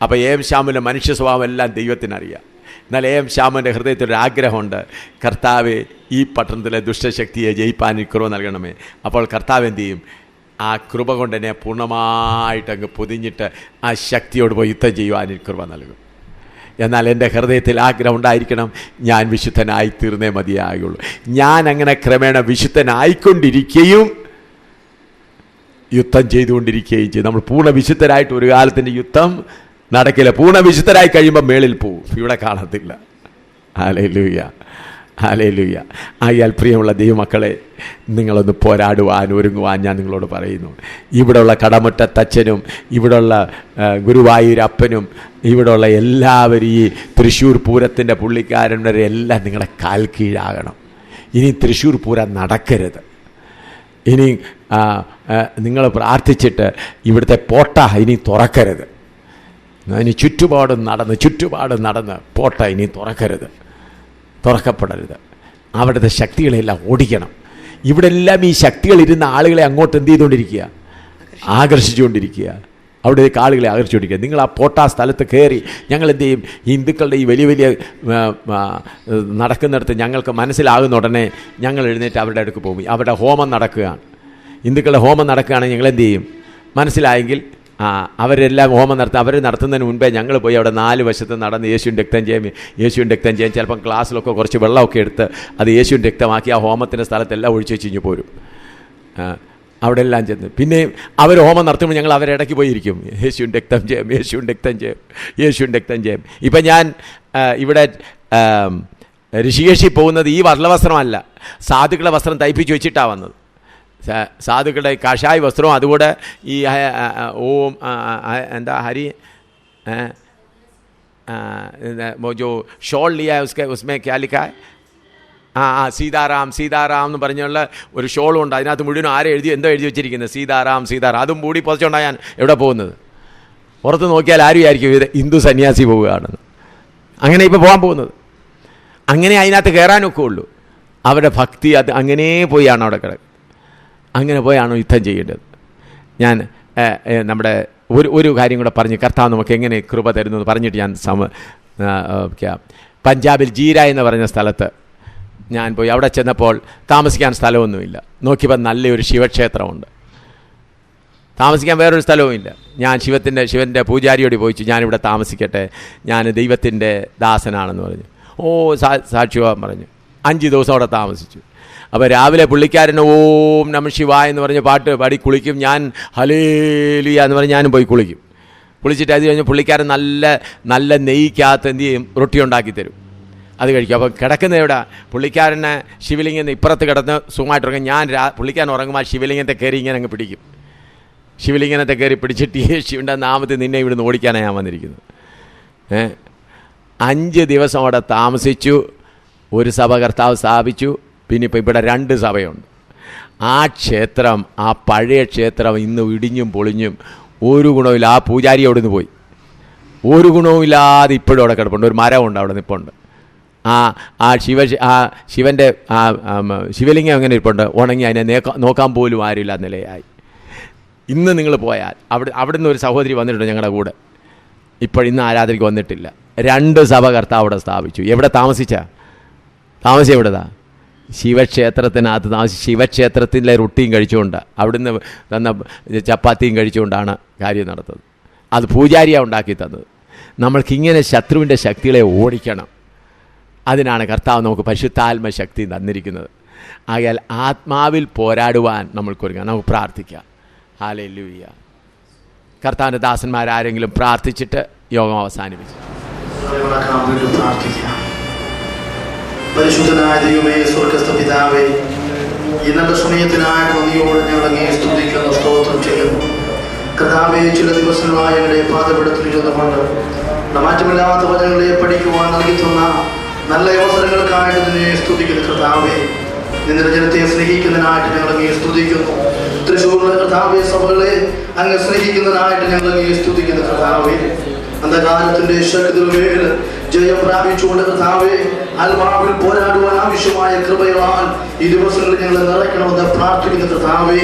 അപ്പോൾ എം ശാമുവിൻ്റെ മനുഷ്യ സ്വഭാവം എല്ലാം ദൈവത്തിനറിയാം. എന്നാൽ എം ശാമുവിൻ്റെ ഹൃദയത്തിലൊരു ആഗ്രഹമുണ്ട്, കർത്താവ് ഈ പട്ടണത്തിലെ ദുഷ്ടശക്തിയെ ജയിപ്പാൻ കൃപ നൽകണമേ. അപ്പോൾ കർത്താവ് എന്ത് ചെയ്യും? ആ കൃപ കൊണ്ട് എന്നെ പൂർണ്ണമായിട്ടങ്ങ് പൊതിഞ്ഞിട്ട് ആ ശക്തിയോട് പോയി യുദ്ധം ചെയ്യുവാൻ കൃപ നൽകും. എന്നാൽ എൻ്റെ ഹൃദയത്തിൽ ആഗ്രഹം ഉണ്ടായിരിക്കണം, ഞാൻ വിശുദ്ധനായി തീർന്നേ മതിയാകുള്ളൂ. ഞാൻ അങ്ങനെ ക്രമേണ വിശുദ്ധനായിക്കൊണ്ടിരിക്കുകയും യുദ്ധം ചെയ്തുകൊണ്ടിരിക്കുകയും ചെയ്യും. നമ്മൾ പൂർണ്ണ വിശുദ്ധരായിട്ട് ഒരു കാലത്തിൻ്റെ യുദ്ധം നടക്കില്ല. പൂർണ്ണ വിശുദ്ധരായി കഴിയുമ്പോൾ മേളിൽ പോവും, ഇവിടെ കാണത്തില്ല. Hallelujah, hallelujah. ആയാൽ പ്രിയമുള്ള ദൈവമക്കളെ, നിങ്ങളൊന്ന് പോരാടുവാൻ ഒരുങ്ങുവാൻ ഞാൻ നിങ്ങളോട് പറയുന്നു. ഇവിടെയുള്ള കടമുറ്റത്തച്ഛനും ഇവിടെയുള്ള ഗുരുവായൂരപ്പനും ഇവിടെയുള്ള എല്ലാവരും ഈ തൃശ്ശൂർ പൂരത്തിൻ്റെ പുള്ളിക്കാരന്മാരെ എല്ലാം നിങ്ങളുടെ കാൽ കീഴാകണം. ഇനി തൃശ്ശൂർ പൂരം നടക്കരുത്. ഇനി നിങ്ങൾ പ്രാർത്ഥിച്ചിട്ട് ഇവിടുത്തെ പോട്ട ഇനി തുറക്കരുത്. ഇനി ചുറ്റുപാടും നടന്ന് പോട്ട ഇനി തുറക്കപ്പെടരുത്. അവിടുത്തെ ശക്തികളെല്ലാം ഓടിക്കണം. ഇവിടെ എല്ലാം ഈ ശക്തികളിരുന്ന ആളുകളെ അങ്ങോട്ട് എന്ത് ചെയ്തുകൊണ്ടിരിക്കുക? ആകർഷിച്ചുകൊണ്ടിരിക്കുക. അവിടേക്ക് ആളുകളെ ആകർഷിച്ചുകൊണ്ടിരിക്കുക. നിങ്ങൾ ആ പോട്ടാ സ്ഥലത്ത് കയറി ഞങ്ങൾ എന്ത് ചെയ്യും? ഹിന്ദുക്കളുടെ ഈ വലിയ വലിയ നടക്കുന്നിടത്ത് ഞങ്ങൾക്ക് മനസ്സിലാകുന്ന ഉടനെ ഞങ്ങൾ എഴുന്നേറ്റ് അവരുടെ അടുക്ക് പോകും. അവരുടെ ഹോമം നടക്കുകയാണ്. ഹിന്ദുക്കളുടെ ഹോമം നടക്കുകയാണെങ്കിൽ ഞങ്ങൾ എന്ത് ചെയ്യും? മനസ്സിലായെങ്കിൽ അവരെല്ലാം ഹോമം അവർ നടത്തുന്നതിന് മുൻപേ ഞങ്ങൾ പോയി അവിടെ 4 വശത്ത് നടന്ന് യേശുവിൻ്റെ രക്തം ചെയ്യാം. ചിലപ്പം ഗ്ലാസ്സിലൊക്കെ കുറച്ച് വെള്ളമൊക്കെ എടുത്ത് അത് യേശുവിൻ്റെ രക്തമാക്കി ആ ഹോമത്തിൻ്റെ സ്ഥലത്തെല്ലാം ഒഴിച്ച് വെച്ച് പോരും. അവിടെ എല്ലാം ചെന്ന് പിന്നെയും അവർ ഹോമം നടത്തുമ്പോൾ ഞങ്ങൾ അവരുടെ ഇടയ്ക്ക് പോയിരിക്കും. യേശുവിൻ്റെ രക്തം ചെയ്യും. ഇപ്പം ഞാൻ ഇവിടെ ഋഷികേശിൽ പോകുന്നത് ഈ വസ്ത്രമല്ല, സാധുക്കളുടെ വസ്ത്രം തയ്പ്പിച്ച് വെച്ചിട്ടാണ് വന്നത്. സാധുക്കളുടെ കാഷായ വസ്ത്രവും അതുകൂടെ ഈ ഓം എന്താ ഹരി जो ഷോൾ लिया है उसमें क्या लिखा है? സീതാറാം എന്ന് പറഞ്ഞുള്ള ഒരു ഷോളും ഉണ്ട്. അതിനകത്ത് മുഴുവനും എന്തോ എഴുതി വെച്ചിരിക്കുന്നത് സീതാറാം. അതും മൂടി പൊതിച്ചുകൊണ്ടാണ് ഞാൻ എവിടെ പോകുന്നത്. പുറത്ത് നോക്കിയാൽ ആരും വിചാരിക്കും ഇത് ഹിന്ദു സന്യാസി പോവുകയാണെന്ന്. അങ്ങനെ ഇപ്പോൾ പോകാൻ പോകുന്നത്. അങ്ങനെ അതിനകത്ത് കയറാനൊക്കെ ഉള്ളൂ. അവരുടെ ഭക്തി അത് അങ്ങനെ പോയാണ് അവിടെ കിടക്കുന്നത്. അങ്ങനെ പോയാണോ യുദ്ധം ചെയ്യേണ്ടത്? ഞാൻ നമ്മുടെ ഒരു കാര്യം കൂടെ പറഞ്ഞ് കർത്താവ് നമുക്ക് എങ്ങനെ കൃപ തരുന്നു എന്ന് പറഞ്ഞിട്ട് ഞാൻ പഞ്ചാബിൽ ജീര എന്ന് പറഞ്ഞ സ്ഥലത്ത് ഞാൻ പോയി. അവിടെ ചെന്നപ്പോൾ താമസിക്കാൻ സ്ഥലമൊന്നുമില്ല. നോക്കിയപ്പോൾ നല്ലൊരു ശിവക്ഷേത്രമുണ്ട്. താമസിക്കാൻ വേറൊരു സ്ഥലവുമില്ല. ഞാൻ ശിവൻ്റെ പൂജാരിയോട് ചോദിച്ചു, ഞാനിവിടെ താമസിക്കട്ടെ, ഞാൻ ദൈവത്തിൻ്റെ ദാസനാണെന്ന് പറഞ്ഞു. സാക്ഷിവാൻ പറഞ്ഞു. 5 ദിവസം അവിടെ താമസിച്ചു. അപ്പോൾ രാവിലെ പുള്ളിക്കാരൻ ഓം നമഃ ശിവായ എന്ന് പറഞ്ഞ് പാട്ട് പാടി കുളിക്കും. ഞാൻ ഹല്ലേലൂയ എന്ന് പറഞ്ഞ് ഞാനും പോയി കുളിക്കും. കുളിച്ചിട്ട് അത് കഴിഞ്ഞ് പുള്ളിക്കാരൻ നല്ല നെയ്ക്കകത്ത് എന്ത് ചെയ്യും? റൊട്ടി ഉണ്ടാക്കി തരും. അത് കഴിക്കും. അപ്പോൾ കിടക്കുന്ന എവിടെ? പുള്ളിക്കാരനെ ശിവലിംഗം ഇപ്പുറത്ത് കിടന്ന് സുഖമായിട്ട് ഉറങ്ങും. ഞാൻ പുള്ളിക്കാരൻ ഉറങ്ങുമ്പോൾ ശിവലിംഗത്തെ കയറി ഇങ്ങനെ അങ്ങ് പിടിക്കും. ശിവലിംഗത്തെ കയറി പിടിച്ചിട്ട് ശിവൻ്റെ നാമത്തിൽ നിന്നെ ഇവിടുന്ന് ഓടിക്കാനാണ് ഞാൻ വന്നിരിക്കുന്നത്. 5 ദിവസം അവിടെ താമസിച്ചു. ഒരു സഭ കർത്താവ് സ്ഥാപിച്ചു. പിന്നെ ഇപ്പോൾ ഇവിടെ 2 സഭയുണ്ട്. ആ ക്ഷേത്രം, ആ പഴയ ക്ഷേത്രം ഇന്ന് ഇടിഞ്ഞും പൊളിഞ്ഞും ഒരു ഗുണവുമില്ല. ആ പൂജാരി അവിടെ നിന്ന് പോയി. ഒരു ഗുണവുമില്ലാതെ ഇപ്പോഴും അവിടെ കിടപ്പുണ്ട്. ഒരു മരമുണ്ട് അവിടെ നിൽപ്പുണ്ട്. ശിവൻ്റെ ശിവലിംഗം എങ്ങനെ ഇരിപ്പുണ്ട്? ഉണങ്ങി. അതിനെ നോക്കാൻ പോലും ആരുമില്ല നിലയായി. ഇന്ന് നിങ്ങൾ പോയാൽ അവിടുന്ന് ഒരു സഹോദരി വന്നിട്ടുണ്ട് ഞങ്ങളുടെ കൂടെ, ഇന്ന് ആരാധനയ്ക്ക് വന്നിട്ടില്ല. 2 സഭ കർത്താവ് അവിടെ സ്ഥാപിച്ചു. എവിടെ താമസം എവിടെതാ? ശിവക്ഷേത്രത്തിനകത്ത് താമസിച്ച് ശിവക്ഷേത്രത്തിലെ റൊട്ടിയും കഴിച്ചുകൊണ്ട് അവിടുന്ന് തന്ന ചപ്പാത്തിയും കഴിച്ചുകൊണ്ടാണ് കാര്യം നടത്തുന്നത്. അത് പൂജാരിയാണ് ഉണ്ടാക്കി തന്നത്. നമ്മൾക്കിങ്ങനെ ശത്രുവിൻ്റെ ശക്തികളെ ഓടിക്കണം. അതിനാണ് കർത്താവ് നമുക്ക് പരിശുദ്ധാത്മ ശക്തി തന്നിരിക്കുന്നത്. ആകയാൽ ആത്മാവിൽ പോരാടുവാൻ നമ്മൾക്കൊരുങ്ങാം. നമുക്ക് പ്രാർത്ഥിക്കാം. ഹല്ലേലൂയ. കർത്താവിൻ്റെ ദാസന്മാരാരെങ്കിലും പ്രാർത്ഥിച്ചിട്ട് യോഗം അവസാനിപ്പിച്ചു. പരിശുദ്ധനായ ദൈവമേ, സ്വർഗ്ഗസ്ഥ പിതാവേ, ഇന്നത്തെ സമയത്തിനായിട്ട് നന്ദിയോടെ ഞങ്ങൾ അങ്ങേ സ്തുതിക്കുന്നു, സ്തോത്രം ചെയ്യുന്നു. കർത്താവേ, ചില ദിവസങ്ങളായി ഞങ്ങളുടെ പാദപീഠത്തിലിരുന്നുകൊണ്ട് മാറ്റമില്ലാത്ത വചനങ്ങളെ പഠിക്കുവാൻ നൽകി തന്ന നല്ല അവസരങ്ങൾക്കായിട്ട് നിന്നെ സ്തുതിക്കുന്നു. കർത്താവേ, നിന്റെ ജനത്തെ സ്നേഹിക്കുന്നതിനായിട്ട് ഞങ്ങൾ അങ്ങേ സ്തുതിക്കുന്നു. തൃശ്ശൂരിലെ കർത്താവേ സഭകളെ അങ്ങ് സ്നേഹിക്കുന്നതിനായിട്ട് ഞങ്ങൾ അങ്ങേ സ്തുതിക്കുന്നു. കർത്താവേ, അന്ധകാലത്തിന്റെ ശക്തികൾ ജയം പ്രാപിച്ചുകൊണ്ട് കർത്താവേ ആത്മാവിൽ പോരാടുവാൻ ആവശ്യമായ കൃപയാൽ ഈ ദിവസങ്ങളിൽ ഞങ്ങൾ നിറയ്ക്കണമെന്ന് പ്രാർത്ഥിക്കുന്ന കർത്താവേ,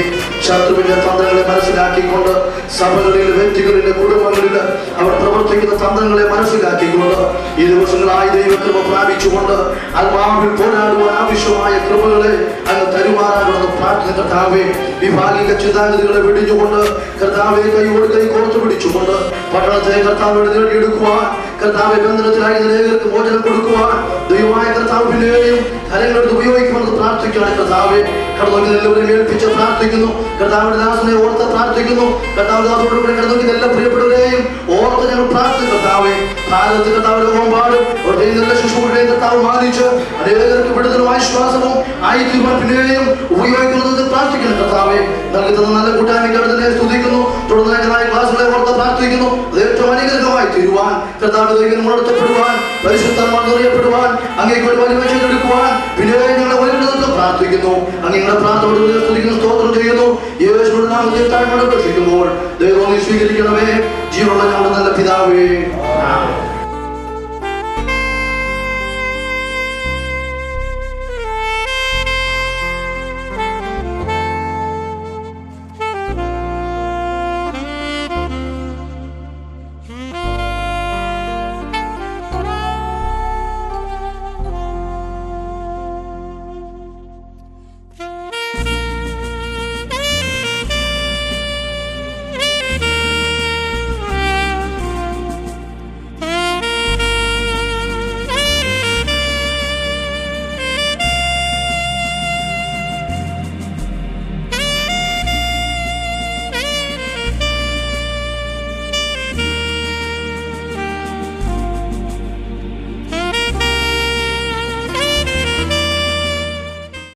ശത്രുവിന്റെ തന്ത്രങ്ങളെ മനസ്സിലാക്കിക്കൊണ്ട് സഭകളിൽ, വ്യക്തികളിൽ, കുടുംബങ്ങളിൽ അവർ പ്രവർത്തിക്കുന്ന തന്ത്രങ്ങളെ മനസ്സിലാക്കിക്കൊണ്ട് ഈ ദിവസങ്ങളായി ദൈവകൃപ പ്രാപിച്ചുകൊണ്ട് ആത്മാവിൽ പോരാടുവാൻ ആവശ്യമായ കൃപകളെ അങ്ങ് തരുമാറാകണമെന്ന് പ്രാർത്ഥിക്കുന്ന കർത്താവേ, വിഭാഗിക ചിന്താഗതികളെ വെടിഞ്ഞുകൊണ്ട് കർത്താവെ കൈയോട് കൈ കോർത്തു പിടിച്ചുകൊണ്ട് പട്ടണത്തെ കർത്താവിനെ നേടിയെടുക്കുവാൻ, കർത്താവെ ബന്ധനത്തിലായി നിലകൾക്ക് മോചനം കൊടുക്കുവാൻ ദൈവമായ കർത്താവ് പിന്നെയും ഫലങ്ങളെടുത്ത് ഉപയോഗിക്കുമെന്ന് പ്രാർത്ഥിക്കുകയാണ്. കർത്താവെ, കടന്നോക്കി എല്ലാവരെയും ഏൽപ്പിച്ച് പ്രാർത്ഥിക്കുന്നു. കർത്താവിന്റെ ദാസനെ ഓർത്ത് പ്രാർത്ഥിക്കുന്നു. കർത്താവ് ദാസോടുകൂടി കടന്നോക്കി എല്ലാ പ്രിയപ്പെട്ടവരെയും ഓർത്ത് ഞങ്ങൾ പ്രാർത്ഥിക്കും. കർത്താവെ, ഭാരതത്തിൽ കർത്താവ് ലോകമെമ്പാടും നല്ല ശുശ്രൂഷകളെയും കർത്താവ് മാനിച്ച് അനേകർക്ക് വിടുതലും ആശ്വാസവും ആയി തീരുമാനം പിന്നെയും ഉപയോഗിക്കുന്നത് പ്രാർത്ഥിക്കുന്നു. കർത്താവെ, നൽകി തന്ന നല്ല കൂട്ടായ്മയ്ക്ക് തന്നെ സ്തുതിക്കുന്നു. തുടർന്ന് ക്ലാസുകളെ ഓർത്ത് പ്രാർത്ഥിക്കുന്നു. അത് ഏറ്റവും അനുഗ്രഹമായി തീരുവാൻ, കർത്താവ് ഉണർത്തപ്പെടുവാൻ, പരിശുദ്ധമായി അറിയപ്പെടുവാൻ, അങ്ങേക്ക് ഒരു വലിയ എടുക്കുവാൻ പിന്നെ ഞങ്ങളെ വലിയ പ്രാർത്ഥിക്കുന്നു. അങ്ങയുടെ പ്രാർത്ഥന സ്തുതിക്കുന്നു, സ്തോത്രം ചെയ്യുന്നു. യേശുവിന്റെ നാമത്തിൽ താഴ്മ പ്രവർത്തിക്കുമ്പോൾ ദൈവം സ്വീകരിക്കണമേ. ജീവനുള്ള ഞങ്ങളുടെ നല്ല പിതാവേ.